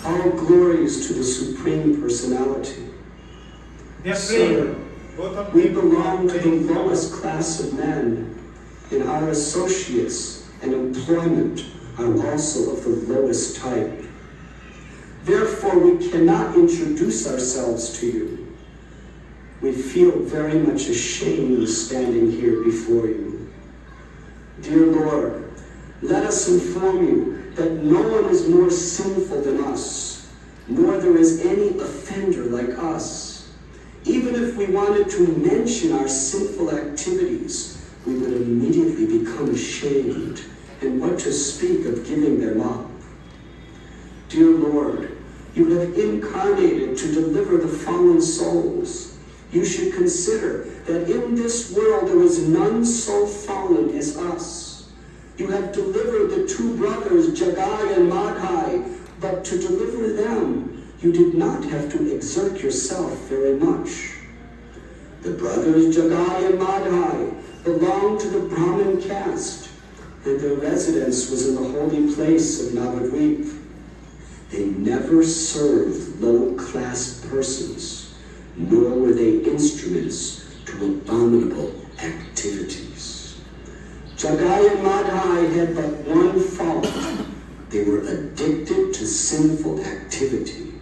All glories to the Supreme Personality. They are Sir, praying. Both of we them belong to the praying. lowest class of men, and our associates and employment are also of the lowest type. Therefore, we cannot introduce ourselves to you. We feel very much ashamed standing here before you. Dear Lord, let us inform you that no one is more sinful than us, nor there is any offender like us. Even if we wanted to mention our sinful activities, we would immediately become ashamed, and what to speak of giving them up. Dear Lord, You have incarnated to deliver the fallen souls. You should consider that in this world there is none so fallen as us. You have delivered the two brothers, Jagai and Madhai, but to deliver them, you did not have to exert yourself very much. The brothers Jagai and Madhai belonged to the Brahmin caste, and their residence was in the holy place of Navadvip. They never served low-class persons, nor were they instruments to abominable activities. Jagai and Madhai had but one fault. They were addicted to sinful activity.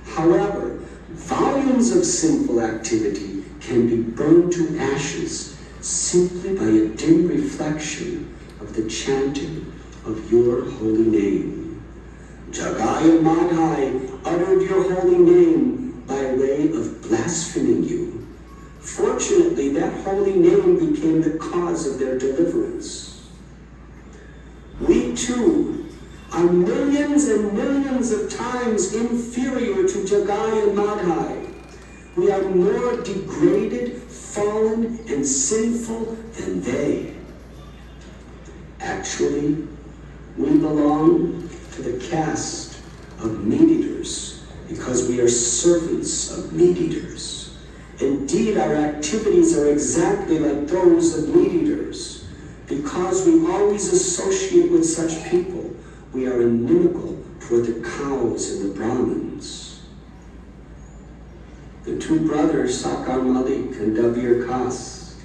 However, volumes of sinful activity can be burned to ashes simply by a dim reflection of the chanting of your holy name. Jagai and Madhai uttered your holy name by way of blaspheming you. Fortunately, that holy name became the cause of their deliverance. We too are millions and millions of times inferior to Jagai and Madhai. We are more degraded, fallen, and sinful than they. Actually, we belong to the caste of meat-eaters because we are servants of meat-eaters. Indeed, our activities are exactly like those of meat-eaters. Because we always associate with such people, we are inimical toward the cows and the Brahmins. The two brothers, Sakar Malik and Dabir Kas,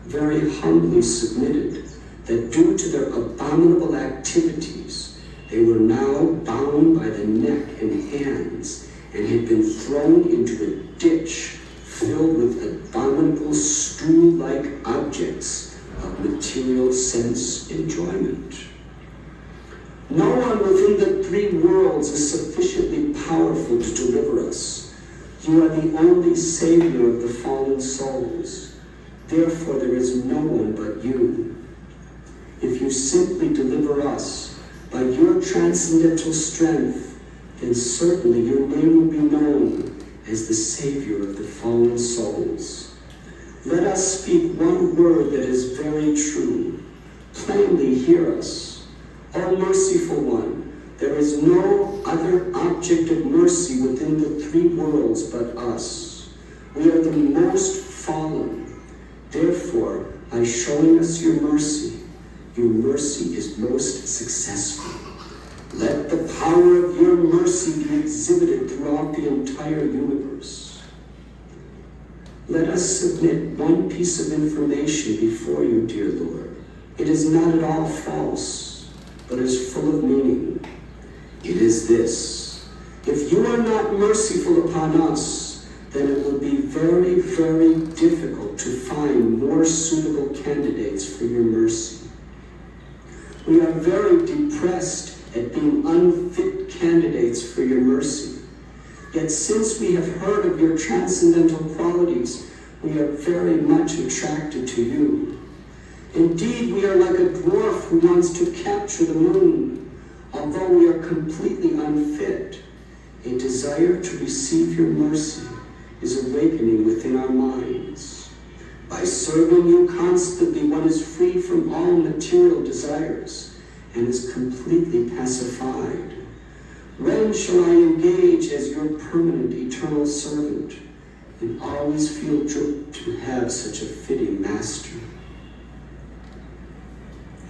very humbly submitted that due to their abominable activities, they were now bound by the neck and hands and had been thrown into a ditch filled with abominable stool-like objects of material sense enjoyment. No one within the three worlds is sufficiently powerful to deliver us. You are the only savior of the fallen souls. Therefore, there is no one but you. If you simply deliver us by your transcendental strength, then certainly your name will be known as the savior of the fallen souls. Let us speak one word that is very true. Plainly hear us. O merciful one, there is no other object of mercy within the three worlds but us. We are the most fallen. Therefore, by showing us your mercy is most successful. Let the power of your mercy be exhibited throughout the entire universe. Let us submit one piece of information before you, dear Lord. It is not at all false, but is full of meaning. It is this: if you are not merciful upon us, then it will be very, very difficult to find more suitable candidates for your mercy. We are very depressed at being unfit candidates for your mercy. Yet since we have heard of your transcendental qualities, we are very much attracted to you. Indeed, we are like a dwarf who wants to capture the moon. Although we are completely unfit, a desire to receive your mercy is awakening within our minds. By serving you constantly, one is free from all material desires and is completely pacified. When shall I engage as your permanent eternal servant and always feel joy to have such a fitting master?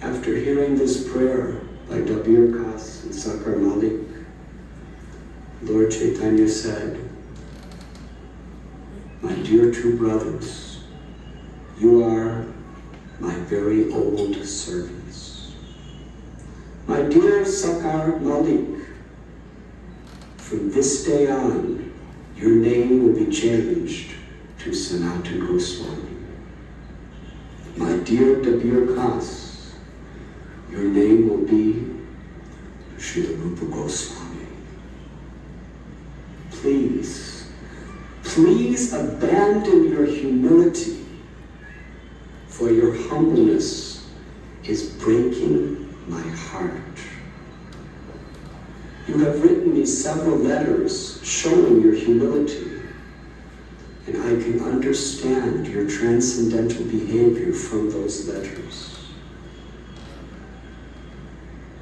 After hearing this prayer by Dabir Kas and Sakar Malik, Lord Chaitanya said, "My dear two brothers, you are my very old servants. My dear Sakar Malik, from this day on, your name will be changed to Sanatana Goswami. My dear Dabir Kas, your name will be Srila Rupa Goswami. Please abandon your humility, for your humbleness is breaking my heart. You have written me several letters showing your humility, and I can understand your transcendental behavior from those letters.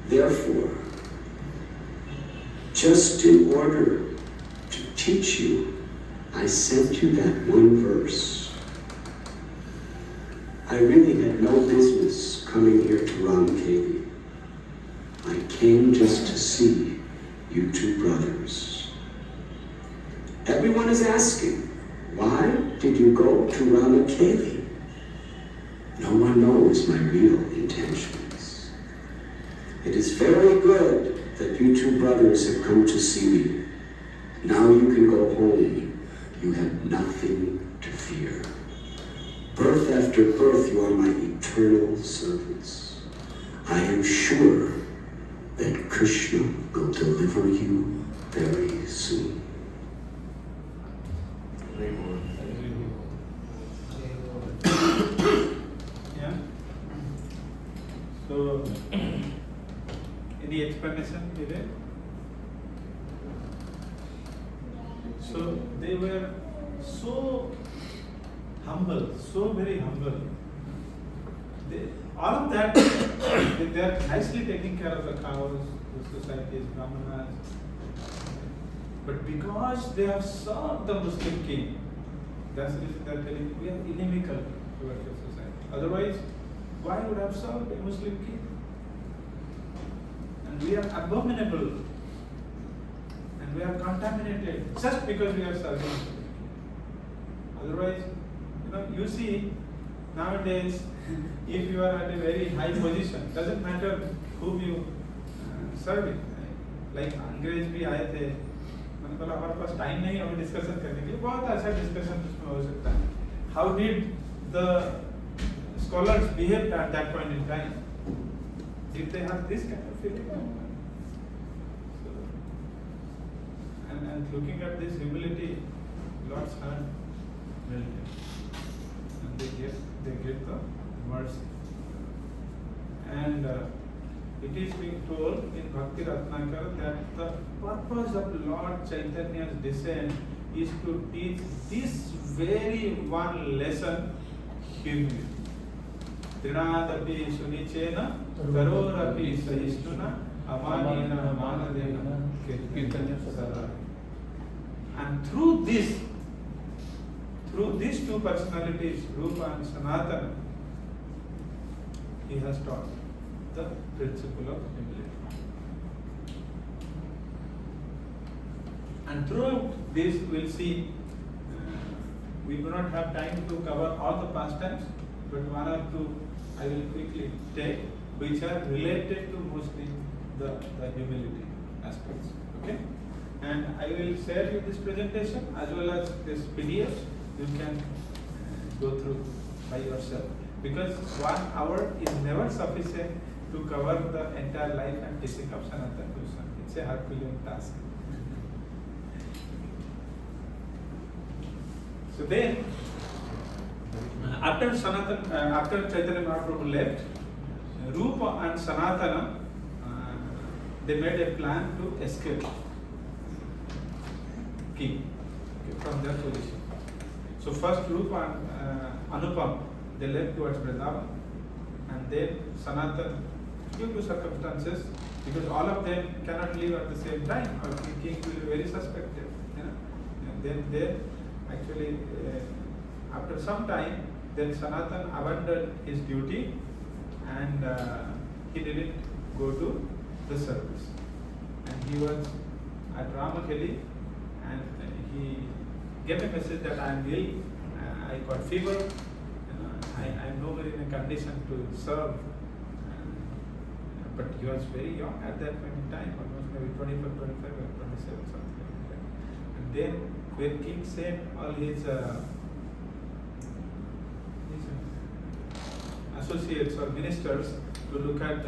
Therefore, just in order to teach you, I sent you that one verse. I really had no business coming here to Ramkeli. I came just to see you two brothers. Everyone is asking, why did you go to Ramkeli? No one knows my real intentions. It is very good that you two brothers have come to see me. Now you can go home. You have nothing to fear. Birth after birth, you are my eternal servants. I am sure that Krishna will deliver you very soon. Yeah. So, any explanation today? So they were so humble, so very humble. All of that, they are nicely taking care of the cows, the societies, brahmanas. But because they have served the Muslim king, that's the reason they are telling we are inimical towards the society. Otherwise, why would have served a Muslim king? And we are abominable. And we are contaminated just because we are serving. Otherwise, you see, nowadays, if you are at a very high position, doesn't matter whom you serving. Like अंग्रेज भी आए थे, मैंने बोला हमारे पास time नहीं है अभी डिस्कशन करने के लिए, बहुत अच्छा डिस्कशन उसमें हो सकता है. How did the scholars behave at that point in time? Did they have this kind of feeling? So, and looking at this humility, Lord's heart melted, and they get the mercy. And it is being told in Bhakti Ratnakar that the purpose of Lord Chaitanya's descent is to teach this very one lesson, humility. Trinadapi sunichena tarorapi sahishtuna amanena manadena kirtanya sadara. And through these two personalities, Rupa and Sanatana, he has taught the principle of humility. And throughout this, we'll see, we do not have time to cover all the pastimes, but one or two I will quickly take, which are related to mostly the humility aspects. Okay? And I will share you this presentation as well as this PDF. You can go through by yourself. Because 1 hour is never sufficient to cover the entire life and teaching of Sanatana Goswami. It's a Herculean task. So then, after Chaitanya Mahaprabhu left, Rupa and Sanatana, they made a plan to escape king from their position. So first Rupa and Anupam, they left towards Vrindavan, and then Sanatana, due to circumstances, because all of them cannot live at the same time, or the king will be very suspected. And then they actually, after some time, then Sanatana abandoned his duty and he didn't go to the service. And he was at Ramakeli and he gave a message that I am ill, I got fever, I am no more in a condition to serve. But he was very young at that point in time, almost maybe 24, 25 or 27, something like that. And then when king sent all his associates or ministers to look at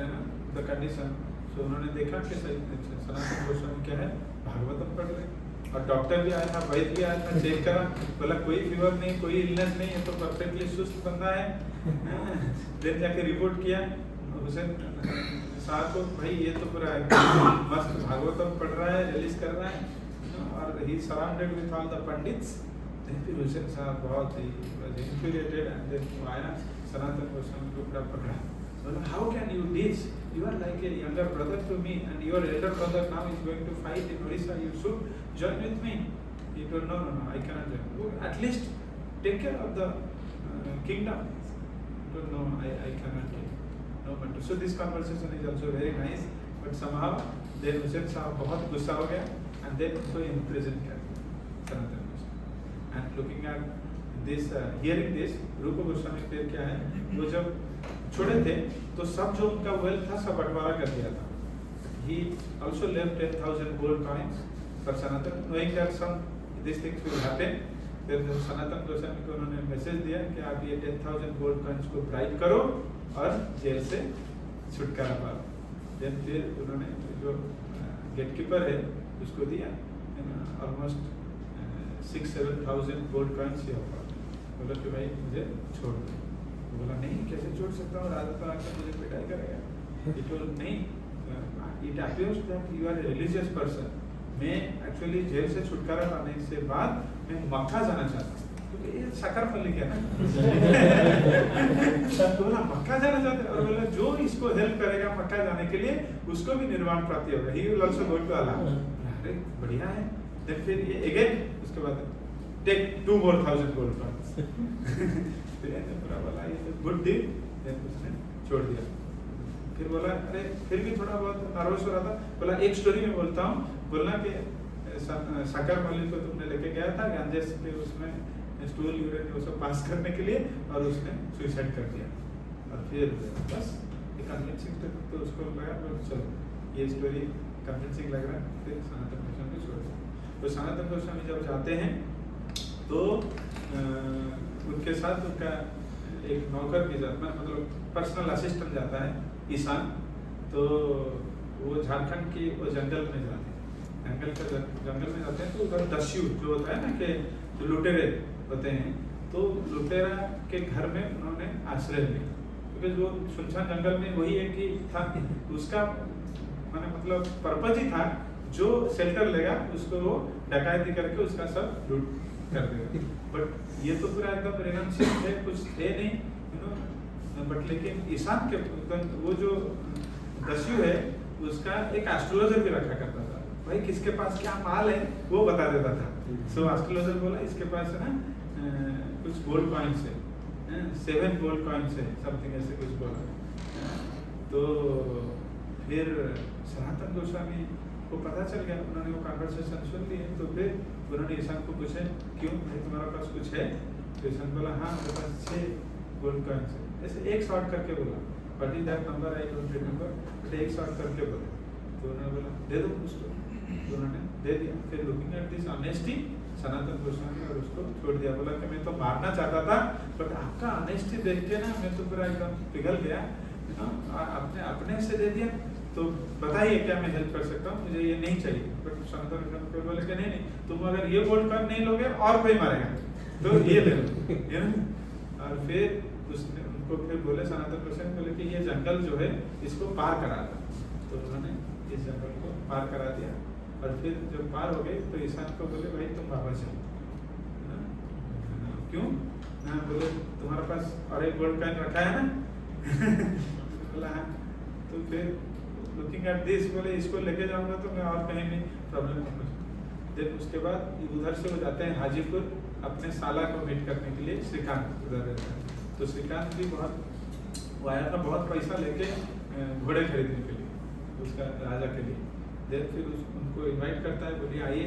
the condition, so उन्होंने देखा कि सनातन गोस्वामी क्या है, भागवतम पढ़ रहे, और doctor भी आया था, वैद्य भी आया था, चेक करा, बोला कोई फीवर नहीं, कोई इलनेस नहीं है, तो परफेक्टली सुस्त बंदा है. देन जाके रिपोर्ट किया, हुसैन साहब को भाई ये तो पूरा मस्त भागवतम पढ़ रहा है, रिलीज कर रहा है, और he surrounded with all the pundits. फिर हुसैन साहब बहुत ही इंफ्यूरिएटेड एंड देन आया सनातन गोस्वामी को पूरा पकड़ा, बोला how can you teach, you are like a younger brother to me and your elder brother now is going to fight in Odisha, you should join with me. He told, no, I cannot join. At least take care of the kingdom. He told, no, I cannot take. No, but so this conversation is also very nice, but somehow then Hussain Sahab बहुत गुस्सा हो गया and then also imprisoned किया Sanatan Goswami. And looking at this, hearing this, रूप गोस्वामी फिर क्या है, वो जब छोड़े थे तो सब जो उनका wealth था सब बंटवारा कर दिया था। He also left 10,000 gold coins for Sanatan, knowing that some these things will happen। फिर सनातन गोस्वामी को उन्होंने मैसेज दिया कि आप ये 10,000 गोल्ड कॉइन्स को ब्राइट करो और जेल से छुटकारा पाओ। देन फिर उन्होंने जो गेटकीपर है उसको दिया ऑलमोस्ट 6-7,000 गोल्ड कॉइन्स ही ऑफर, बोला कि भाई मुझे छोड़ दो। बोला नहीं, कैसे छोड़ सकता हूँ, राजा तो आकर मुझे पिटाई करेगा। इट वाज नहीं, it appears that you are a religious person. मैं एक्चुअली जेल से छुटकारा पाने के बाद मैं मक्का जाना चाहता हूँ, क्योंकि ये साकार फल लिखा है ना। तो बोला मक्का जाना चाहते हैं, और बोला जो इसको हेल्प करेगा मक्का जाने के लिए उसको भी निर्वाण प्राप्ति होगा, he will also go to Allah. अरे बढ़िया है। देन फिर ये अगेन उसके बाद टेक 2,000 गोल्ड कॉइन्स। फिर पूरा बोला ये तो गुड डील, देन उसने छोड़ दिया। फिर बोला अरे फिर भी थोड़ा बहुत नर्वस हो रहा था, बोला एक स्टोरी में बोलता हूँ, बोलना कि साकार मल्लिक को तुमने लेके गया था गांजेस पे, उसमें स्टूल यूरिन वो सब पास करने के लिए, और उसने सुसाइड कर दिया। और फिर बस कन्विंसिंग तो उसको लगा चलो ये स्टोरी कन्विंसिंग लग रहा है, फिर सनातन गोस्वामी छोड़ दिया। तो सनातन गोस्वामी जब जाते हैं तो उनके साथ उनका एक नौकर भी जाता है, मतलब पर्सनल असिस्टेंट जाता है ईशान। तो वो झारखंड की वो जंगल में जाते हैं, जंगल में जाते हैं तो उधर दस्यु जो होता है ना कि जो लुटेरे होते हैं, तो लुटेरा के घर में उन्होंने आश्रय लिया, क्योंकि जो सुनसान जंगल में वही एक ही था, उसका मैंने मतलब पर्पज ही था जो शेल्टर लेगा उसको वो डकैती करके उसका सब लूट कर देगा। बट ये तो पूरा एकदम रेगनशिप है, कुछ थे नहीं, यू नो। बट लेकिन ईशान के वो जो दस्यु है उसका एक एस्ट्रोलॉजर भी रखा करता था, भाई किसके पास क्या माल है वो बता देता था। सो एस्ट्रोलॉजर बोला इसके पास है ना कुछ गोल्ड कॉइन्स है, 7 गोल्ड कॉइन्स है, समथिंग ऐसे कुछ बोला। तो फिर सनातन गोस्वामी को पता चल गया, उन्होंने वो कन्वर्सेशन सुन लिए। तो फिर उन्होंने ईशान को पूछे क्यों भाई तुम्हारे पास कुछ है? तो ईशान बोला हाँ मेरे पास 6 गोल्ड कॉइन्स है, ऐसे एक शॉर्ट करके बोला, but is that number I don't remember, but एक शॉर्ट करके बोला। तो उन्होंने बोला दे दो उसको, तो उन्होंने दे दिया। फिर लुकिंग एट दिस ऑनेस्टी सनातन गोस्वामी और उसको छोड़ दिया, बोला कि मैं तो मारना चाहता था बट आपका ऑनेस्टी देख के ना मैं तो पूरा एकदम पिघल गया, यू नो, आपने अपने से दे दिया, तो बताइए क्या मैं हेल्प कर सकता हूँ, मुझे ये नहीं चाहिए। बट सनातन गोस्वामी बोले कि नहीं नहीं तुम अगर ये गोल्ड कॉइन नहीं लोगे और कोई मारेगा, तो ये ले लो। और फिर उसने उनको फिर बोले सनातन गोस्वामी बोले कि ये जंगल जो है इसको पार करा दो, तो उन्होंने इस जंगल को पार करा दिया। और फिर जब पार हो गए तो ईशान को बोले भाई तुम वापस जाओ। क्यों? हाँ बोले तुम्हारे पास और एक गोल्ड कॉइन रखा है ना? बोला हाँ। तो फिर लुकिंग एट दिस बोले इसको लेके जाऊंगा तो मैं और कहीं भी प्रॉब्लम नहीं पहुंचूंगा। देन उसके बाद उधर से वो जाते हैं हाजीपुर अपने साला को मीट करने के लिए, श्रीकांत उधर रहता है। तो श्रीकांत भी बहुत वो आया था बहुत पैसा लेके घोड़े खरीदने के लिए उसका राजा के लिए। देन फिर उनको इनवाइट करता है, बोलिए आइए।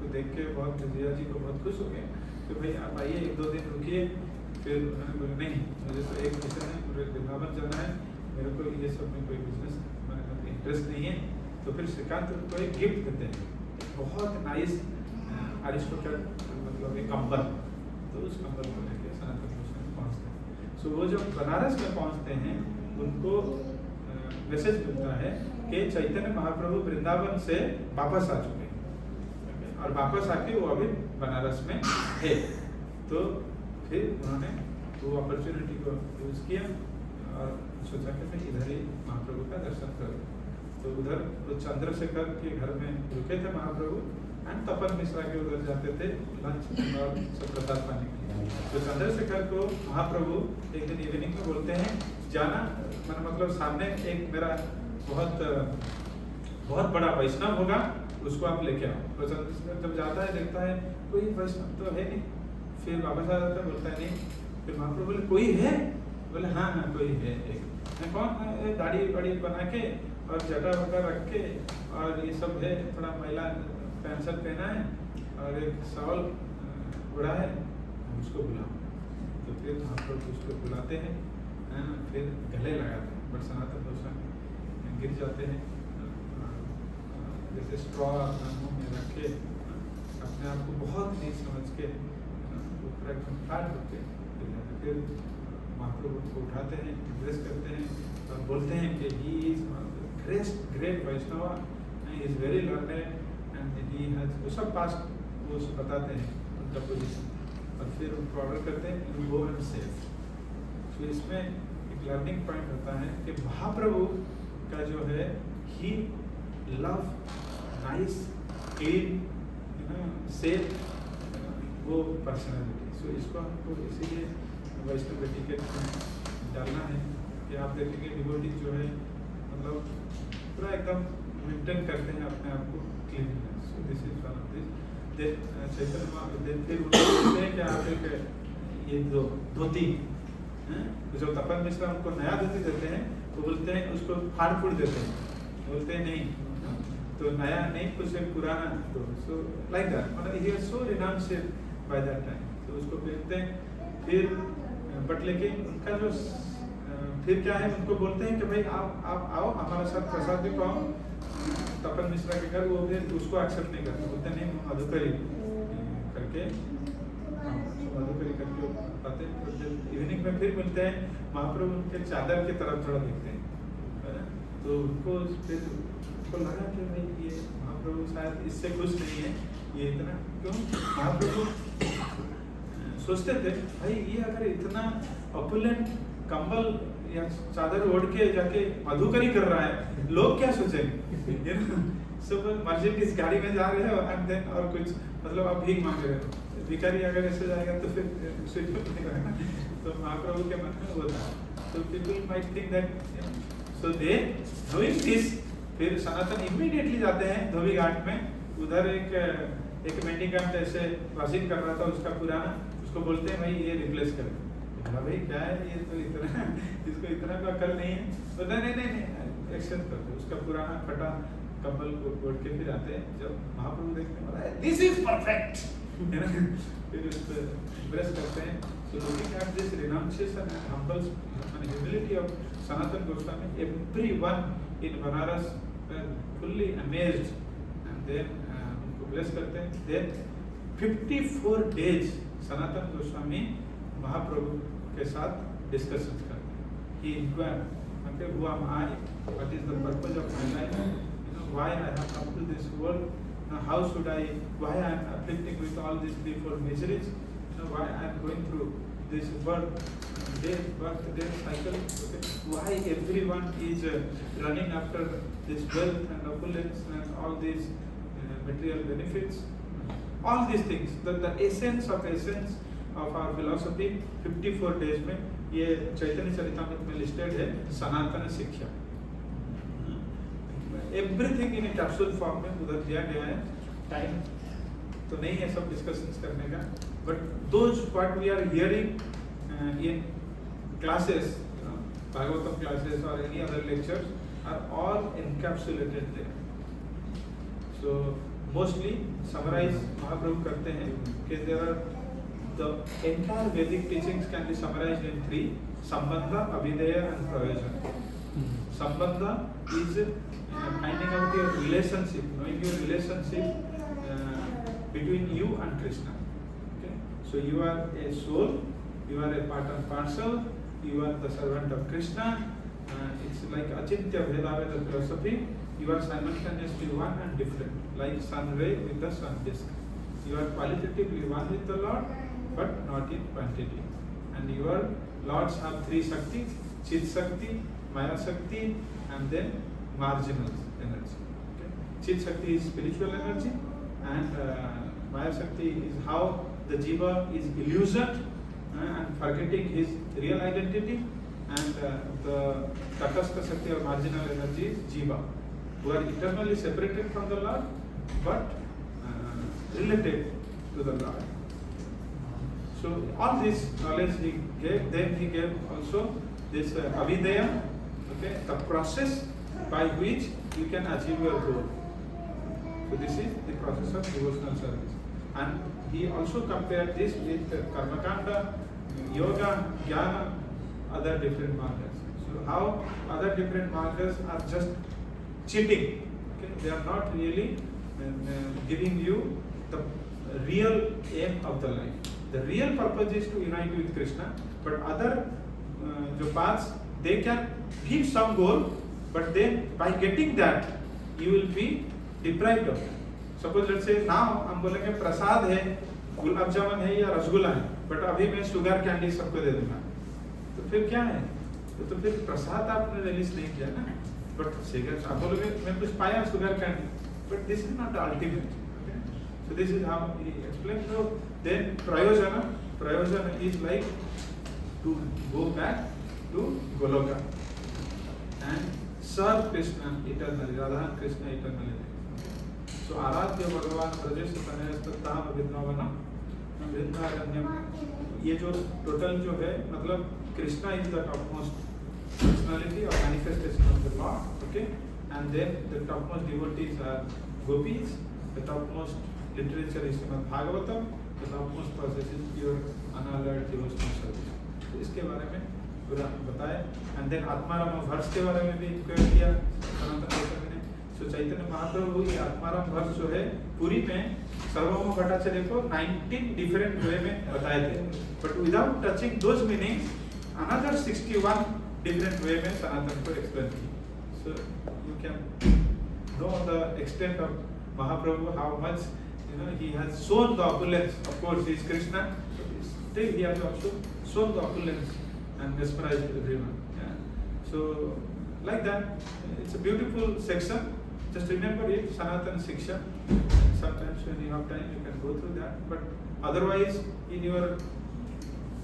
तो देख के बहुत जिया जी को बहुत खुश हो गए कि भाई आप आइए 1-2 दिन रुकिए। फिर उन्होंने बोला नहीं मुझे तो एक मिशन है, मुझे वृंदावन जाना है, मेरे को ये सब में कोई बिजनेस इंटरेस्ट नहीं है। तो फिर श्रीकांत उनको एक गिफ्ट देते हैं, बहुत नाइस अरिस्टोक्रेट मतलब एक कंबल। तो उस कंबल को लेकर सनातन गोस्वामी पहुँचते हैं। सो वो जब बनारस में पहुँचते हैं उनको मैसेज मिलता है कि चैतन्य महाप्रभु वृंदावन से वापस आ चुके हैं और वापस आके वो अभी बनारस में है। तो फिर उन्होंने वो अपॉर्चुनिटी को यूज किया और सोचा कि मैं इधर ही महाप्रभु का दर्शन करूं। तो उधर तो चंद्रशेखर के घर में रुके थे महाप्रभु, एंड तपन मिश्रा के उधर जाते थे लंच और सब प्रसाद पाने के लिए। तो चंद्रशेखर को महाप्रभु एक दिन इवनिंग में बोलते हैं जाना, मतलब सामने एक मेरा बहुत बड़ा वैष्णव होगा, उसको आप लेके आओ। तो चंद्रशेखर जब जाता है देखता है कोई वैष्णव तो है नहीं, फिर वापस आ जाता है, बोलता है नहीं। फिर महाप्रभु बोले कोई है? बोले हाँ कोई है एक। कौन? दाढ़ी वाड़ी बना के और जटा वटा रख के और ये सब है, थोड़ा महिला पैंट शर्ट पहना है और एक शॉल उड़ा है, उसको बुलाओ। तो फिर महाप्रभु उसको बुलाते हैं, फिर गले लगाते हैं, बट सनातन गोस्वामी गिर जाते हैं, जैसे स्ट्रॉ अपना मुंह में रख के अपने आप को बहुत नीच समझ के ऊपर एकदम फ्लैट होते हैं। फिर महाप्रभु को उठाते हैं, एड्रेस करते हैं और बोलते हैं कि he is great Vaishnav, he is very learned and he has, वो सब पास्ट वो सब बताते हैं उनका पोजीशन, और फिर उनको ऑर्डर करते हैं यू गो एंड सेव। तो इसमें एक लर्निंग पॉइंट होता है कि महाप्रभु का जो है ही लव नाइस क्लीन सेफ वो पर्सनैलिटी। सो इसको हमको इसीलिए वैष्णव एटिकेट में डालना है कि आप देखेंगे डिवोटी जो है मतलब पूरा एकदम मेंटेन करते हैं अपने आप को cleanness. So this is one of this. Then Chaitanya फिर उनको बोलते हैं कि आप एक ये जो धोती जो तपन मिश्रा उनको नया धोती देते हैं, वो बोलते हैं उसको फाड़ फूड़ देते हैं, बोलते हैं नहीं तो नया नहीं कुछ एक पुराना दो। सो लाइक दैट, मतलब he was so renunciate by that time. तो उसको पहनते हैं फिर, बट लेकिन उनका जो फिर क्या है, उनको बोलते हैं कि भाई आप आओ हमारे साथ प्रसाद भी पाओ तपन मिश्रा के घर। वो फिर उसको एक्सेप्ट नहीं करते, बोलते नहीं मधुकरी करके मधुकरी करके पाते हैं। तो जब इवनिंग में फिर मिलते हैं महाप्रभु उनके चादर की तरफ थोड़ा देखते हैं, तो उनको फिर उनको लगा कि भाई ये महाप्रभु शायद इससे खुश नहीं है, ये इतना क्यों। महाप्रभु सोचते थे भाई ये अगर इतना ऑपुलेंट कंबल या चादर ओढ़ के जाके मधुकरी कर रहा है, लोग क्या सोचेंगे। सब मर्सिडीज गाड़ी में जा रहे हो एंड देन और कुछ मतलब आप भीख मांग रहे हो, भिखारी अगर ऐसे जाएगा तो फिर तो महाप्रभु के मन में वो था। तो people might think that so they doing this. फिर सनातन इमीडिएटली जाते हैं धोबी घाट में, उधर एक मेंडिकेंट ऐसे वॉशिंग कर रहा था उसका पुराना, उसको बोलते हैं भाई ये रिप्लेस कर। भाई क्या है ये तो इतना इसको इतना का अकल नहीं है, बोलता नहीं एक्सेप्ट कर दो। उसका पुराना फटा कंबल को ओढ़ के फिर आते हैं। जब महाप्रभु देखने वाला है दिस इज परफेक्ट, फिर उसको ब्रेस करते हैं। सो looking at this renunciation and humble humility of Sanatana Goswami, everyone in Banaras were fully amazed, and then उनको bless करते हैं। Then 54 days सनातन गोस्वामी महाप्रभु के साथ डिस्कशंस करते हैं। He inquired, okay, who am I? What is the purpose of my life? You know, why I have come to this world? How should I? Why I am afflicting with all these 3-4 miseries? You know, why I am going through this birth, death cycle? Okay? Why everyone is running after this wealth and opulence and all these material benefits? All these things, the essence of our philosophy 54 days में ये चैतन्य चरितामृत में listed है। सनातन शिक्षा everything in capsule form में उधर दिया गया है। टाइम तो नहीं है सब डिस्कशंस करने का, but those what we are hearing in classes, Bhagavatam classes और any other lectures are all encapsulated there. So mostly summarize Mahaprabhu करते हैं कि there are the entire Vedic teachings can be summarized in 3: Sambandha, Abhideya and Prayojan. Sambandha is finding out your relationship, knowing your relationship between you and Krishna. Okay? So you are a soul, you are a part and parcel, you are the servant of Krishna. It's like Achintya Bhedaveda philosophy. You are simultaneously one and different, like sun ray with the sun disk. You are qualitatively one with the Lord, but not in quantity. and your lords have three Shaktis: Chit Shakti, Maya Shakti, and then marginal energy. Okay? Chit Shakti is spiritual energy, and Maya Shakti is how the jiva is illusioned and forgetting his real identity, and the Tatastha Shakti or marginal energy is jiva, who are eternally separated from the Lord but related to the Lord. So all this knowledge he gave. Then he gave also this avideya, okay, the process by which you can achieve your goal. So this is the process of devotional service. And he also compared this with karmakanda, yoga, jnana, other different margas. So how other different margas are just cheating. Okay? They are not really giving you the real aim of the life. The real purpose is to unite with Krishna, but other paths, they can give some goal, but then by getting that, you will be deprived of it. Suppose let's say now हम बोलेंगे प्रसाद है, गुलाब जामुन है या रसगुल्ला है, but अभी मैं sugar candy सबको दे दूंगा, तो फिर क्या है? तो फिर प्रसाद आपने रिलीज नहीं किया ना, but सिगरेट आप बोलोगे मैं कुछ पाया sugar candy, but this is not the ultimate. Okay? So this is how he explains. So then prayojana is like to go back to Goloka and serve Krishna eternally, Radha and Krishna eternally. So आराध्य भगवान प्रदेश तनयस्तताम विद्नवनम वृंदारण्यम, ये जो total जो है मतलब Krishna is the topmost personality or manifestation of the Lord, okay, and then the topmost devotees are gopis, the topmost literature is Srimad Bhagavatam, the topmost process is pure unalloyed devotional service. तो इसके बारे में पूरा बताया, and then Atmaram वर्ष के बारे में भी क्वेश्चन किया सनातन गोस्वामी ने. So चैतन्य महाप्रभु ये आत्माराम वर्ष जो है पूरी में सर्वभौम भट्टाचार्य को 19 different way में बताए थे, but without touching those meanings, another 61 different way में सनातन को explain की. So you can know the extent of Mahaprabhu, how much he has shown the opulence. Of course, he is Krishna, but still he has also shown the opulence and mesmerized everyone. Yeah. So like that, it's a beautiful section. Just remember it, Sanatana Shiksha. Sometimes when you have time, you can go through that. But otherwise, in your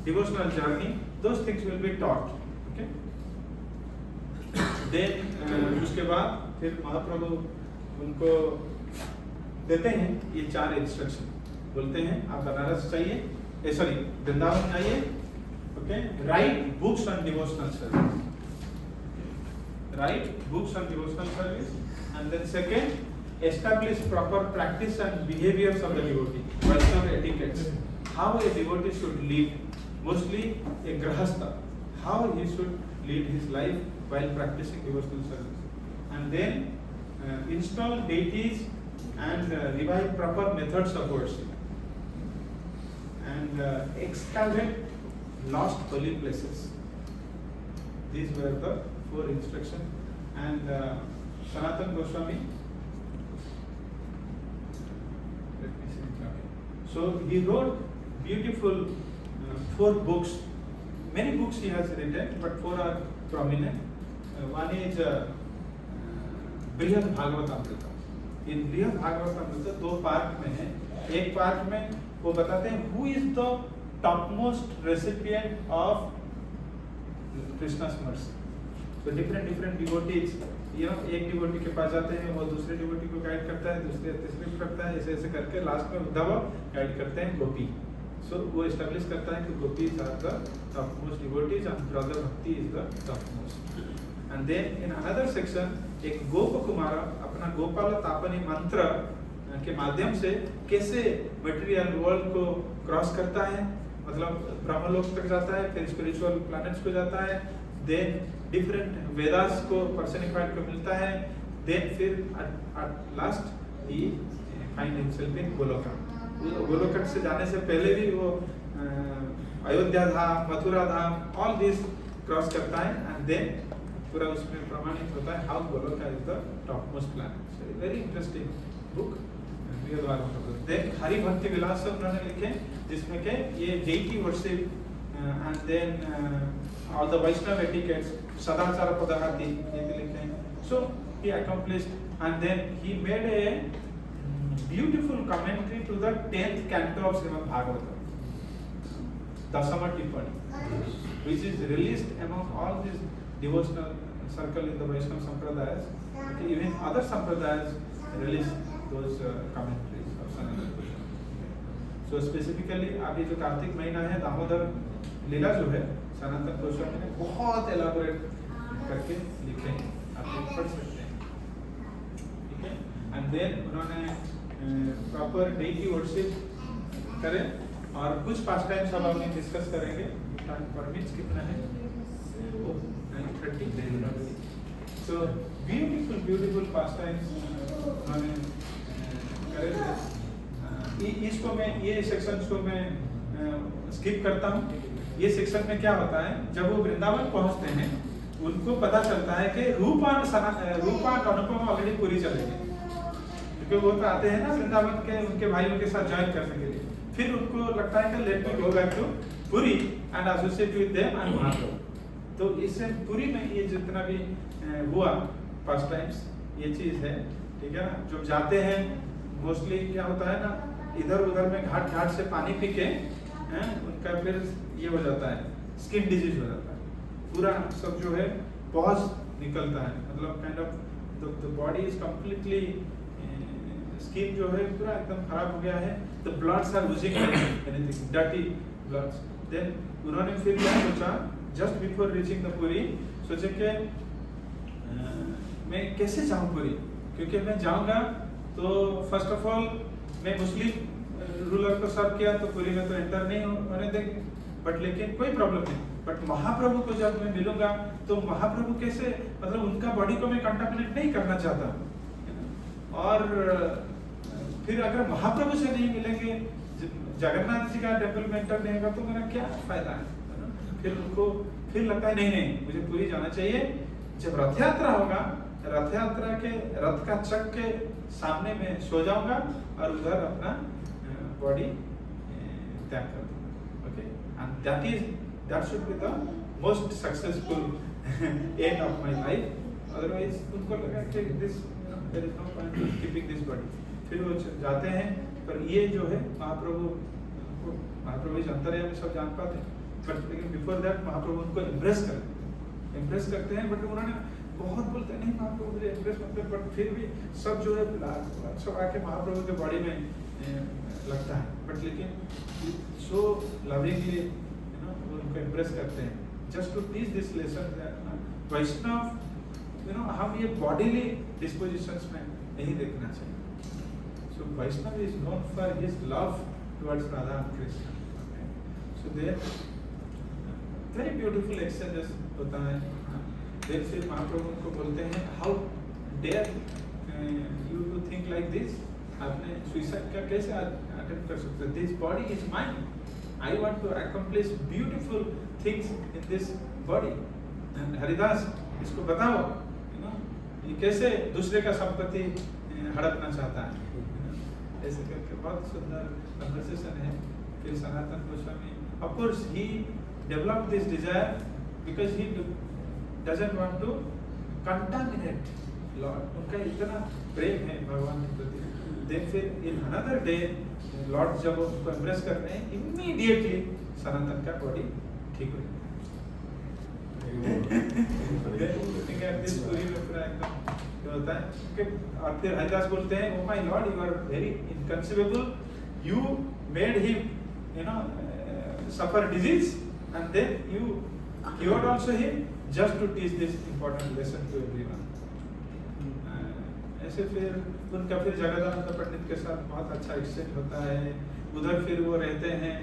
devotional journey, those things will be taught. Okay. Then उसके बाद फिर महाप्रभु उनको देते हैं ये 4 instruction. बोलते हैं आप बनारस चाहिए, सॉरी वृंदावन चाहिए, okay, right books on devotional service, right books on devotional service, and then second establish proper practice and behaviours of the devotee, Vaishnava etiquettes, how a devotee should lead, mostly a grihastha, how he should lead his life while practicing devotional service, and then install deities and revive proper methods of worship, and excavate lost holy places. These were the 4 instructions, and Sanatana Goswami, let me see, so he wrote beautiful 4 books. Many books he has written, but 4 are prominent. One is बृहद भागवतामृत. इन बृहद Bhagavatamrita 2 part में है. एक part में वो बताते हैं who is the topmost recipient of Krishna's mercy. So different devotees, एक डिवोटी के पास जाते हैं, वो दूसरे डिवोटी को गाइड करता है, दूसरे तीसरे को करता है, ऐसे करके लास्ट में उद्धव गाइड करते हैं गोपी. So वो एस्टैब्लिश करता है कि gopis are the topmost devotees and brother bhakti is the topmost. And then in another section, एक गोप कुमार अपना गोपाल तापनी मंत्र के माध्यम से कैसे मटेरियल वर्ल्ड को क्रॉस करता है, मतलब ब्रह्मलोक तक जाता है, फिर स्पिरिचुअल प्लैनेट्स को जाता है, देन डिफरेंट वेदास को पर्सनिफाइड को मिलता है, देन फिर at last he find himself in Goloka. Golok से जाने से पहले भी वो Ayodhya Dham, Mathura Dham, all this cross करता है, एंड देन पूरा उसमें प्रमाणित होता है how Goloka is the topmost planet. So very interesting book. Then Hari Bhakti Vilasa उन्होंने लिखे, जिसमें के ये deity worship and then all the Vaishnava etiquettes, Sadachara Padahati, so he accomplished, and then he made a beautiful commentary to the 10th canto of Srimad Bhagavatam, Dasama Tippani, which is released among all these devotional circle in the Vaishnava Sampradayas. Okay, even other Sampradayas release those commentaries of Sanatana Goswami. So specifically, अभी जो कार्तिक महीना है, दामोदर लीला जो है, सनातन गोस्वामी ने बहुत elaborate करके लिखे हैं, आप लोग पढ़ सकते हैं, ठीक है? And then उन्होंने प्रॉपर डेटी वर्शिप करें और कुछ पास टाइम सब हम डिस्कस करेंगे। टाइम परमिट्स कितना है? 9:30। So beautiful पास टाइम्स उन्होंने करे थे। इसको मैं ये सेक्शन को मैं स्किप करता हूँ। ये सेक्शन में क्या होता है, जब वो वृंदावन पहुँचते हैं उनको पता चलता है कि रूप और अनुपमा ऑलरेडी पूरी चले गए, क्योंकि वो तो आते हैं ना वृंदावन के उनके भाइयों के साथ ज्वाइन करने के लिए। फिर उनको लगता है कि let me go back to Puri and associate with them and Mahaprabhu. तो इससे पुरी में ये जितना भी हुआ पास्ट टाइम्स ये चीज है, ठीक है ना। जब जाते हैं मोस्टली क्या होता है ना, इधर उधर में घाट से पानी पी के उनका फिर ये हो जाता है, स्किन डिजीज हो जाता है, पूरा सब जो है पॉज निकलता है, मतलब kind of the body is completely, skin जो है पूरा एकदम खराब हो गया है। The bloods are losing anything, dirty bloods. Then उन्होंने फिर क्या सोचा, just before reaching the Puri, सोचे कि मैं कैसे जाऊं पुरी, क्योंकि मैं जाऊंगा तो फर्स्ट ऑफ ऑल मैं मुस्लिम रूलर को सर्व किया तो पुरी में तो एंटर नहीं होने देंगे, बट लेकिन कोई प्रॉब्लम नहीं, बट महाप्रभु को जब मैं मिलूंगा तो महाप्रभु कैसे, मतलब उनका बॉडी को मैं कंटामिनेट नहीं करना चाहता। और फिर अगर महाप्रभु से नहीं मिलेंगे, जगन्नाथ जी का टेम्पल में एंटर नहीं होगा तो मेरा क्या फायदा है ना? फिर उनको फिर लगता है नहीं मुझे पुरी जाना चाहिए। जब रथ यात्रा होगा, रथ यात्रा के रथ का चक के सामने में सो जाऊंगा और उधर अपना बॉडी त्याग कर दूंगा। Okay, and that should be the most successful end of my life. Otherwise उनको लगा कि this there is no point of keeping this body. फिर वो जाते हैं, पर ये जो है महाप्रभु इस अंतर्यामी सब जान पाते हैं, बट लेकिन बिफोर दैट महाप्रभु उनको इम्प्रेस करते हैं, बट उन्होंने बहुत बोलते हैं नहीं महाप्रभु मुझे इम्प्रेस मत कर, बट फिर भी सब जो है सब आके महाप्रभु के बॉडी में लगता है, बट लेकिन सो लविंगली उनको इम्प्रेस करते हैं। Just to teach this lesson Vaishnava हम ये बॉडीली डिस्पोजिशंस में नहीं देखना चाहिए। So Vaishnava is known for his love towards Radha and Krishna. So there very beautiful exchanges होता है। देन फिर महाप्रभु उनको बोलते हैं, how dare you to think like this, आपने सुसाइड का कैसे अटेम्प्ट कर सकते हो? This body is mine, I want to accomplish beautiful things in this body, and Haridas इसको बताओ ये कैसे दूसरे का संपत्ति हड़पना चाहता है। ऐसे करके बहुत सुंदर कन्वर्सेशन है। फिर Sanatan Goswami, of course he developed this desire because he doesn't want to contaminate Lord. उनका इतना प्रेम है भगवान के प्रति। देन फिर इन अनदर डे लॉर्ड जब उनको एम्ब्रेस करते हैं, इमीडिएटली सनातन का बॉडी ठीक हो जाता है। और फिर हरिदास बोलते हैं, oh my lord you are very inconceivable, you made him suffer disease and then you cured also him just to teach this important lesson to everyone. ऐसे फिर उनका फिर जगदानंद पंडित के साथ बहुत अच्छा एक्सचेंज होता है। उधर फिर वो रहते हैं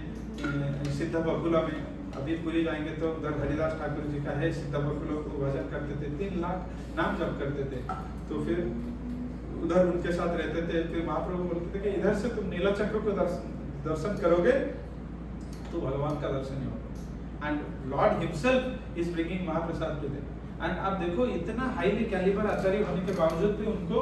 सिद्ध बकुला में। अभी पुरी जाएंगे तो उधर हरिदास ठाकुर जी का है, सिद्ध बकुला को भजन करते थे, 3 लाख नाम जप करते थे। तो फिर उधर उनके साथ रहते थे। फिर महाप्रभु बोलते थे कि इधर से तुम नीला चक्र को दर्शन करोगे तो भगवान का दर्शन ही होगा। And Lord Himself is bringing महाप्रसाद to them. And आप देखो इतना हाईली कैलिबर आचार्य होने के बावजूद भी उनको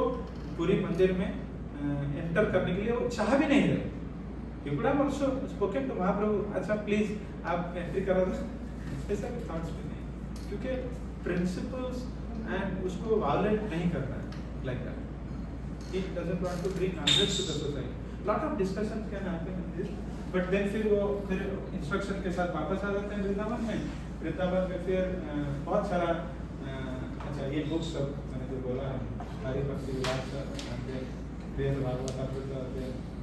पूरी मंदिर में एंटर करने के लिए वो चाह भी नहीं रहे। You could have also spoken to Mahaprabhu, अच्छा प्लीज आप एंट्री करा दो, ऐसा थॉट्स भी नहीं, क्योंकि प्रिंसिपल्स एंड उसको वायलेट नहीं करना है like that. He doesn't want to bring unrest to the society. Lot of discussions can happen in this, but then फिर वो फिर इंस्ट्रक्शन के साथ वापस आ जाते हैं वृंदावन में. वृंदावन में फिर बहुत सारा अच्छा ये बुक्स सब मैंने जो बोला है हमारी भक्ति विलास वेद भागवत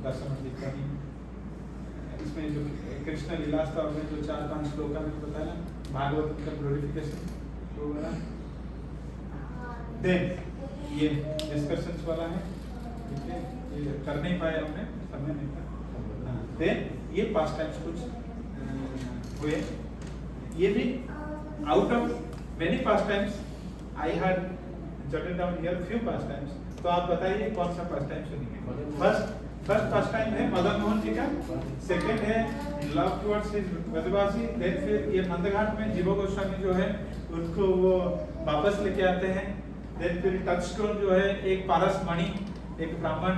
दर्शन टिप्पणी, इसमें जो कृष्ण लीलास्ता में जो 4-5 श्लोक का मैंने बताया भागवत का ग्लोरिफिकेशन वो बोला. देन ये डिस्कशंस वाला है, ठीक है, ये कर नहीं पाए हमने, समय नहीं था. देन ये पास्ट टाइम्स कुछ हुए, ये भी out of many pastimes I had jotted down here few pastimes. तो आप बताइए कौन सा पास्ट टाइम सुनेंगे. फर्स्ट पास्ट टाइम है मदन मोहन जी का, सेकंड है love towards his Brajwasi. Then फिर ये नंदघाट में जीव गोस्वामी जो है उनको वो वापस लेके आते हैं. देन फिर टचस्टोन जो है एक पारस मणि एक ब्राह्मण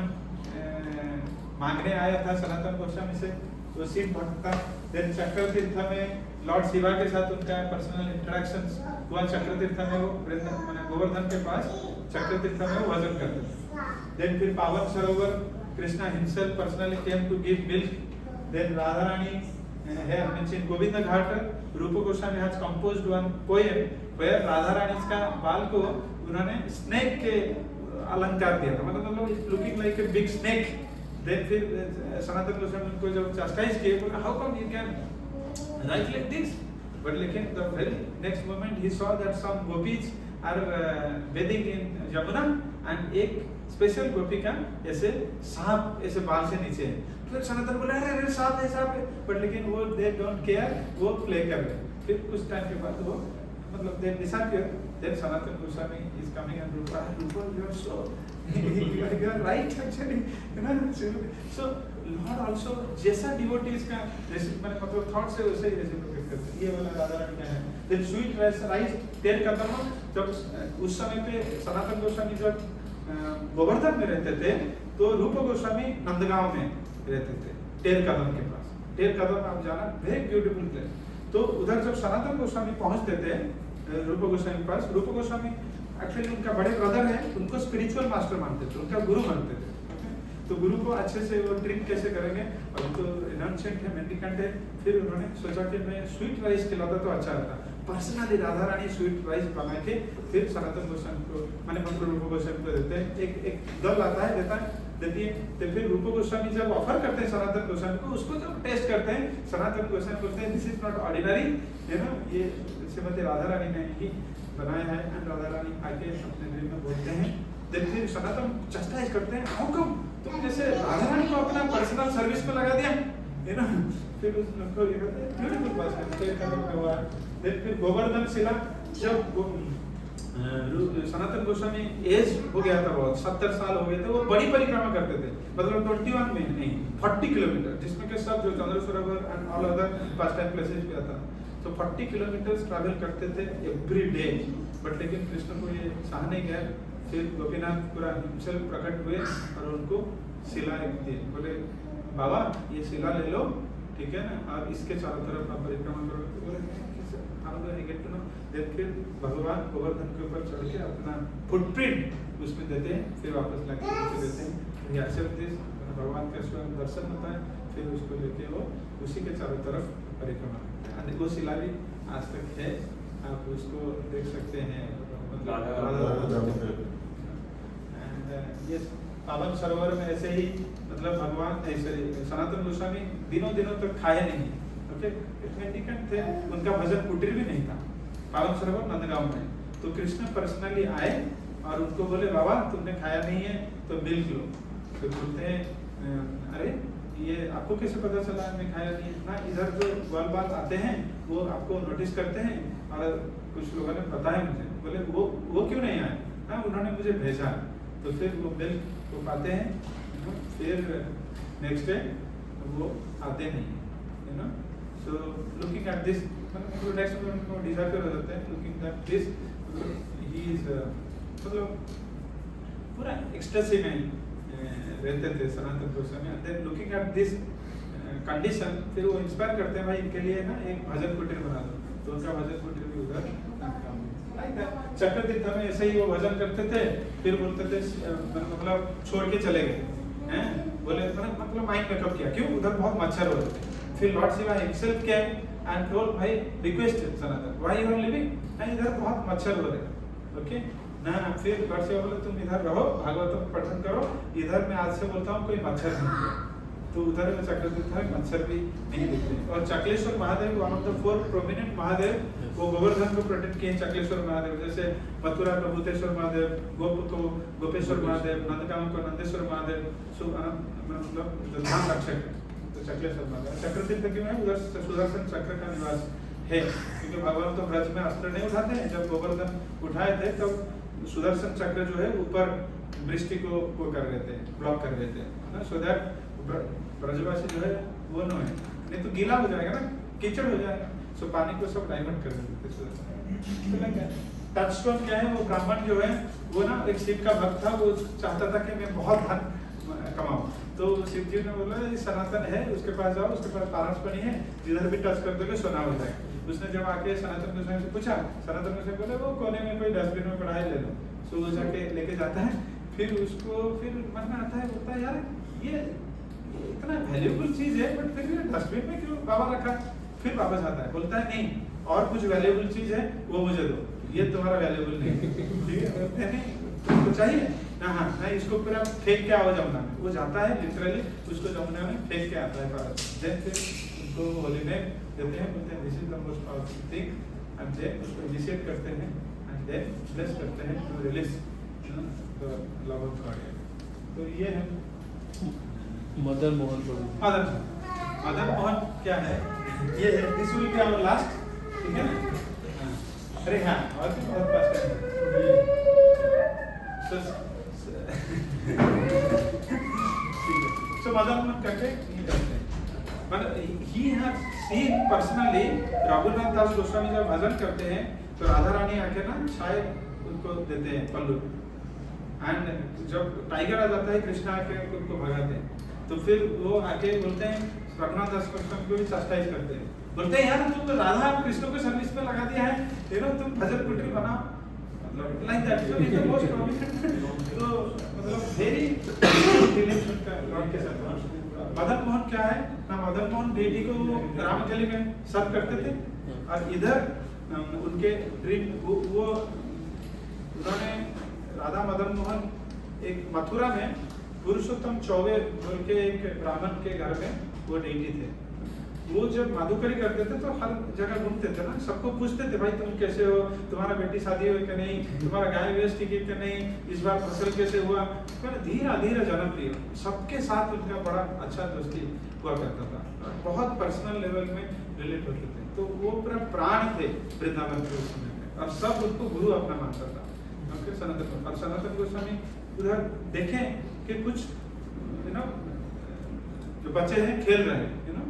मांगने आया था सनातन गोस्वामी से, वो सीट भटकता. देन चक्र तीर्थ में लॉर्ड शिवा के साथ उनका पर्सनल इंटरेक्शंस हुआ. चक्र तीर्थ में वो गोवर्धन के पास चक्र तीर्थ में वो भजन करते थे. देन फिर Pavan Sarovar Krishna himself personally came to give milk. Then Radha Rani है mentioned Govind Ghat. Rupa Goswami has composed one poem where Radha Rani का बाल को उन्होंने स्नेक के अलंकार दिया था, मतलब it's looking like a big snake. Then फिर सनातन गोस्वामी उनको जब चास्टाइज किए बोला how come you can write like this, but लेकिन the very next moment he saw that some gopis are bathing in Yamuna and एक स्पेशल गोपी का ऐसे सांप ऐसे बाल से नीचे है. फिर सनातन बोला अरे अरे सांप है सांप है, बट लेकिन वो दे डोंट केयर, वो प्ले कर रहे. फिर कुछ टाइम के बाद वो मतलब they disappear. Then Sanatan Goswami is coming and Rupa you are so you are right actually, you know. So Lord also जैसा devotees का जैसे मैंने मतलब थॉट से वैसे ही रेसिप्रोकेट करते हैं. ये वाला राधा रानी का है. देन स्वीट राइस तेल का तमा, जब उस समय पे सनातन गोस्वामी जब गोवर्धन में रहते थे तो रूप गोस्वामी नंदगांव में रहते थे टेर कदम के पास. टेर कदम आप जाना वेरी ब्यूटीफुल प्लेस. तो उधर जब सनातन गोस्वामी पहुंचते थे रूप गोस्वामी के पास, रूप गोस्वामी एक्चुअली उनका बड़े ब्रदर है, उनको स्पिरिचुअल मास्टर मानते थे, उनका गुरु मानते थे. तो गुरु को अच्छे से वो ट्रीट कैसे करेंगे, और उनको रिनाउंशिएंट है, मेंडिकेंट है. फिर उन्होंने सोचा कि मैं स्वीट राइस खिलाता तो अच्छा रहता. Personally Radha Rani sweet rice बना के फिर सनातन गोस्वामी को माने रूप गोस्वामी को देते हैं. एक दल आता है देता है देती है. तो फिर रूप गोस्वामी जब ऑफर करते हैं सनातन गोस्वामी को, उसको जब टेस्ट करते हैं सनातन गोस्वामी बोलते हैं this is not ordinary, you know, ये श्रीमती राधा रानी ने ही बनाया है. एंड राधा रानी आके अपने दिल में बोलते हैं. देन फिर सनातन चस्टाइज करते हैं हाउ कम तुम जैसे राधा रानी को अपना पर्सनल सर्विस पे लगा दिया, यू नो. फिर उसको ये कहते हैं ब्यूटीफुल बात है हुआ. देन फिर गोवर्धन शिला जब सनातन गोस्वामी एज हो गया था, बहुत 70 साल हो गए थे, वो बड़ी परिक्रमा करते थे, मतलब 21 में नहीं 40 किलोमीटर, जिसमें के सब जो चंद्र सरोवर and all other past time places पे आता. तो 40 किलोमीटर ट्रैवल करते थे एवरी डे. बट लेकिन कृष्ण को ये सह नहीं गया. फिर गोपीनाथ पूरा हिमसेल्फ प्रकट हुए और उनको शिला दी. बोले बाबा ये शिला ले लो, ठीक है ना, और इसके चारों तरफ आप परिक्रमा करो. बोले गेट टू नो. देन फिर भगवान गोवर्धन के ऊपर चढ़ के अपना फुटप्रिंट उसमें देते हैं, फिर वापस लाके देते हैं. भगवान का स्वयं दर्शन होता है. फिर उसको लेके वो उसी के चारों तरफ परिक्रमा करते हैं. वो शिला भी आज तक है, आप उसको देख सकते हैं. ये पावन सरोवर में ऐसे ही मतलब भगवान ऐसे सनातन गोस्वामी दिनों दिनों तक खाए नहीं. ओके, मेंडिकेंट थे, उनका भजन कुटीर भी नहीं था पावन सरोवर नंदगांव में. तो कृष्ण पर्सनली आए और उनको बोले बाबा तुमने खाया नहीं है तो मिल्क लो. तो बोलते हैं अरे ये आपको कैसे पता चला मैं खाया नहीं है ना. इधर जो ग्वाल बाल आते हैं वो आपको नोटिस करते हैं और कुछ लोगों ने बताया मुझे. बोले वो क्यों नहीं आए. हाँ उन्होंने मुझे भेजा. तो फिर वो मिल्क को पाते हैं, फिर नेक्स्ट डे वो आते नहीं, you know. So looking at this next moment को डिसअपियर हो जाते हैं. Looking at this he is मतलब पूरा एक्सटेसी में रहते थे Sanatan Goswami. And then looking at this condition, फिर वो इंस्पायर करते हैं भाई इनके लिए ना एक भजन कुटीर बना दो, तो उनका भजन कुटीर भी उधर चक्र तीर्थ में ऐसे ही वो भजन करते थे, फिर बोलते थे मतलब छोड़ के चले गए हैं, बोले मतलब माइंड मेकअप किया, क्यों उधर बहुत मच्छर हो रहे थे, फिर lord Shiva himself came and told भाई request Sanatan why you are living, नहीं इधर बहुत मच्छर हो रहे हैं, ओके ना, फिर लॉर्ड शिवा बोले तुम इधर रहो, भागवतम पठन करो, इधर मैं आज से बोलता हूँ कोई मच्छर नहीं, तो उधर में चक्र तीर्थ में मच्छर भी नहीं दिखते। और Chakleshwar Mahadev one of the 4 prominent Mahadev, वो गोवर्धन को प्रोटेक्ट किए चकलेश्वर महादेव, जैसे मथुरा को भूतेश्वर महादेव, गोप को गोपेश्वर महादेव, नंदगांव को नंदेश्वर महादेव, मतलब जो ध्यान रक्षक तो चकलेश्वर महादेव। चक्र तीर्थ क्यों है, उधर सुदर्शन चक्र का निवास है, क्योंकि भगवान तो ब्रज में अस्त्र नहीं उठाते हैं, जब गोवर्धन उठाए थे तब तो सुदर्शन चक्र जो है ऊपर वृष्टि को कर रहे थे, ब्लॉक कर रहे थे, सो दैट ब्रजवासी जो है वो न है, नहीं तो गीला हो जाएगा ना, कीचड़ हो जाएगा, सो पानी को सब डाइवर्ट कर देते थे। टचस्टोन क्या है, वो ब्राह्मण जो है वो ना एक शिव का भक्त था, वो चाहता था कि मैं बहुत धन कमाऊं, तो शिव जी ने बोला सनातन है उसके पास जाओ, उसके पास पारसपनी है, जिधर भी टच कर दोगे सोना हो जाएगा। उसने जब आके सनातन गोस्वामी से पूछा, सनातन गोस्वामी बोले वो कोने में कोई डस्टबिन में पड़ा है ले लो, सो वो जाके लेके जाता है, फिर उसको फिर मन में आता है, बोलता है यार ये इतना वैल्यूएबल चीज है बट फिर भी डस्टबिन में क्यों बाबा रखा, फिर वापस आता है, बोलता है नहीं और कुछ वैल्यूएबल चीज है वो मुझे दो, ये तुम्हारा वैल्यूएबल नहीं, ठीक है, बोलते हैं नहीं तो चाहिए ना, हाँ नहीं इसको फिर आप फेंक के आओ जमुना में, वो जाता है लिटरली उसको जमुना में फेंक के आता है पारस, देन फिर उसको होली में देते हैं, बोलते हैं this is the most powerful thing and then उसको इनिशिएट करते हैं एंड देन ब्लेस करते हैं to release the love of God. तो ये है मदन मोहन मदन मोहन क्या है, ये है this will be our last, ठीक है ना, अरे हाँ और भी बहुत पास करेंगे, सो मदन मोहन करके ये करते हैं, मतलब he has seen personally Raghunath Das Goswami जब भजन करते हैं तो राधा रानी आके ना शायद उनको देते हैं पल्लू, एंड जब टाइगर आ जाता है कृष्णा आके उनको भगाते हैं, तो फिर वो आके बोलते हैं रघुनाथ दास गोस्वामी को भी चस्टाइज करते हैं, बोलते हैं यार तुम तो राधा और कृष्ण को सर्विस में लगा दिया है, यू नो तुम भजन कुटीर बनाओ, मतलब like that, so it is most prominent, तो मतलब वेरी रिलेशन का लॉर्ड के साथ। मदन मोहन क्या है ना, मदन मोहन बेटी को रामकली में सर्व करते थे, और इधर उनके ड्रीम वो उन्होंने राधा मदन मोहन एक मथुरा में पुरुषोत्तम चौबे बोल के एक ब्राह्मण के घर में वो डेटी थे, वो जब माधुकरी करते थे तो हर जगह घूमते थे ना, सबको पूछते थे भाई तुम कैसे हो, तुम्हारा बेटी शादी हुई कि नहीं, तुम्हारा गाय वेस्ट टिकट कि नहीं, इस बार फसल कैसे हुआ, धीरे धीरे जनप्रिय, सबके साथ उनका बड़ा अच्छा दोस्ती हुआ करता था, बहुत पर्सनल लेवल में रिलेट होते थे, तो वो पूरा प्राण थे वृंदावन के उस समय में, और सब उनको गुरु अपना मानता था। फिर सनातन गोस्वामी उधर देखें कि कुछ यू नो जो बच्चे हैं खेल रहे हैं, यू नो,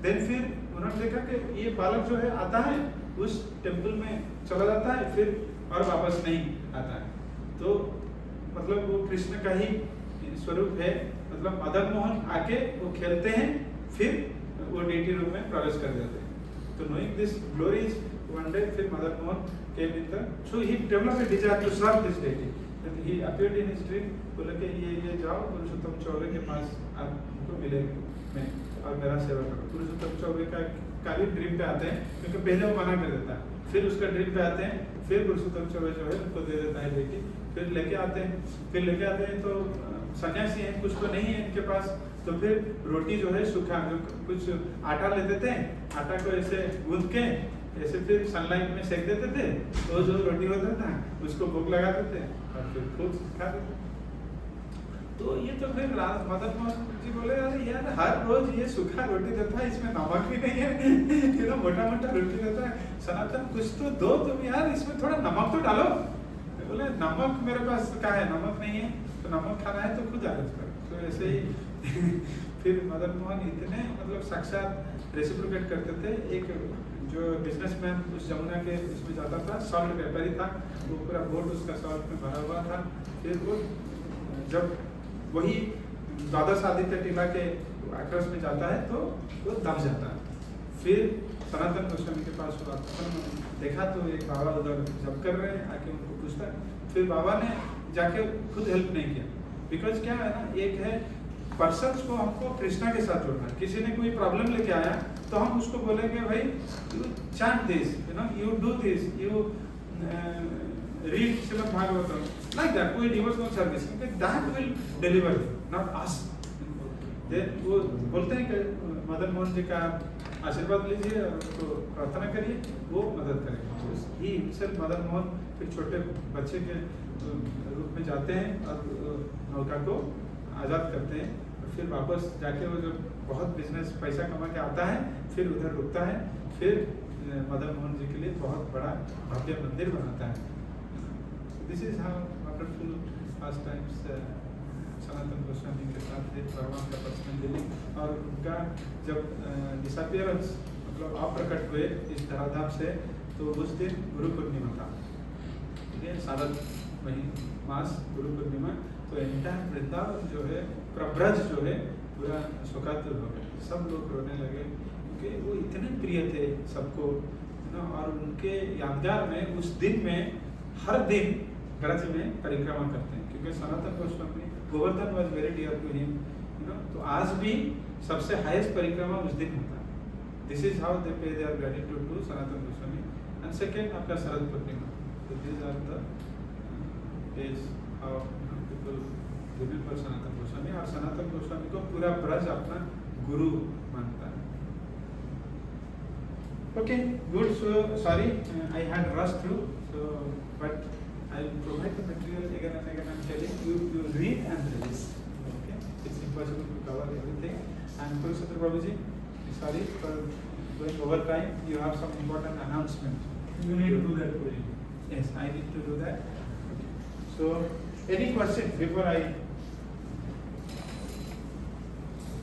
देन फिर उन्होंने देखा कि ये बालक जो है आता है उस टेम्पल में चला जाता है फिर और वापस नहीं आता है, तो मतलब वो कृष्ण का ही स्वरूप है, मतलब मदन मोहन आके वो खेलते हैं फिर वो डेटी रूप में प्रवेश कर जाते हैं, तो knowing this glories one day फिर Madan Mohan came in the, so he developed a desire to serve this deity, then he appeared in his dream, बोले कि ये जाओ पुरुषोत्तम चौबे के पास आपको मिलेगा मैं और मेरा सेवा करो। पुरुषोत्तम चौबे का भी ड्रीम पे आते हैं, क्योंकि पहले वो मना कर देता है, फिर उसका ड्रीम पे आते हैं, फिर पुरुषोत्तम चौबे जो है उनको दे देता है बेटी, फिर लेके आते हैं, तो सन्यासी हैं कुछ तो नहीं है इनके पास, तो फिर रोटी जो है सूखा जो कुछ आटा लेते थे, आटा को ऐसे गूंथ के ऐसे फिर सनलाइट में सेक देते थे, तो जो रोटी होता था उसको भूख लगाते थे और फिर खुद खाते थे। तो ये तो फिर मदन मोहन जी बोले अरे यार हर रोज ये सूखा रोटी देता है, इसमें नमक भी नहीं है, ये तो मोटा मोटा रोटी देता है, सनातन कुछ तो दो तुम यार, इसमें थोड़ा नमक तो डालो। बोले नमक मेरे पास कहाँ है, नमक नहीं है, तो नमक खाना है तो खुद आदत करो। तो ऐसे ही फिर मदन मोहन इतने मतलब साक्षात रेसिप्रोकेट करते थे, एक जो बिजनेसमैन उस जमुना के उसमें जाता था, सॉल्ट व्यापारी था, वो पूरा बोट उसका सॉल्ट में भरा हुआ था, फिर वो जब वही द्वादश आदित्य टीला के आक्रोश में जाता है तो वो दब जाता है। फिर सनातन गोस्वामी के पास वो आता है, देखा तो एक बाबा उधर जब कर रहे हैं, आके उनको पूछता है। फिर बाबा ने जाके खुद हेल्प नहीं किया, बिकॉज क्या है ना, एक है पर्सन्स को हमको कृष्णा के साथ जोड़ना है। किसी ने कोई प्रॉब्लम लेके आया तो हम उसको बोलेंगे भाई you chant this, you do this, you read Shrimad Bhagavatam, like that, कोई डिवोशनल सर्विस, क्योंकि that will deliver not us. वो बोलते हैं कि मदन मोहन जी का आशीर्वाद लीजिए और उसको प्रार्थना करिए, वो मदद करेगा। ही सिर्फ मदन मोहन फिर छोटे बच्चे के रूप में जाते हैं और नौका को आज़ाद करते हैं, और फिर वापस जाके वो जो बहुत बिजनेस पैसा कमा के आता है, फिर उधर रुकता है, फिर मदन मोहन जी के लिए बहुत बड़ा भव्य मंदिर बनाता है। This is how wonderful pastimes Sanatan Goswami के साथ भगवान का पर्सनल डीलिंग। और उनका जब डिसअपियरेंस मतलब अप्रकट हुए इस धराधाम से, तो उस दिन गुरु पूर्णिमा था, ठीक है, शारद मास गुरु पूर्णिमा। तो एंटायर वृंदावन जो है, प्रब्रज जो है, पूरा शोकातुर हो गया, सब लोग रोने लगे, क्योंकि वो इतने प्रिय थे सबको, और उनके यादगार में उस दिन में हर दिन ब्रज में परिक्रमा करते हैं, क्योंकि Sanatan Goswami Govardhan was very dear to him, तो आज भी सबसे हाईएस्ट परिक्रमा उस दिन होता है। This is how they pay their gratitude to Sanatan Goswami. And second आपका शरद पूर्णिमा, तो this are the days how people remember Sanatan Goswami, और सनातन गोस्वामी को पूरा ब्रज अपना गुरु मानता है। Okay, good. So sorry, I had rushed through. So, but I will provide the material again and again. I'm telling you, you read and release. Okay, it's impossible to cover everything. And Pruthwiraj Prabhuji, sorry for going over time. You have some important announcement. You need to do that, Prabhuji. Yes, I need to do that. Okay. So, any questions before I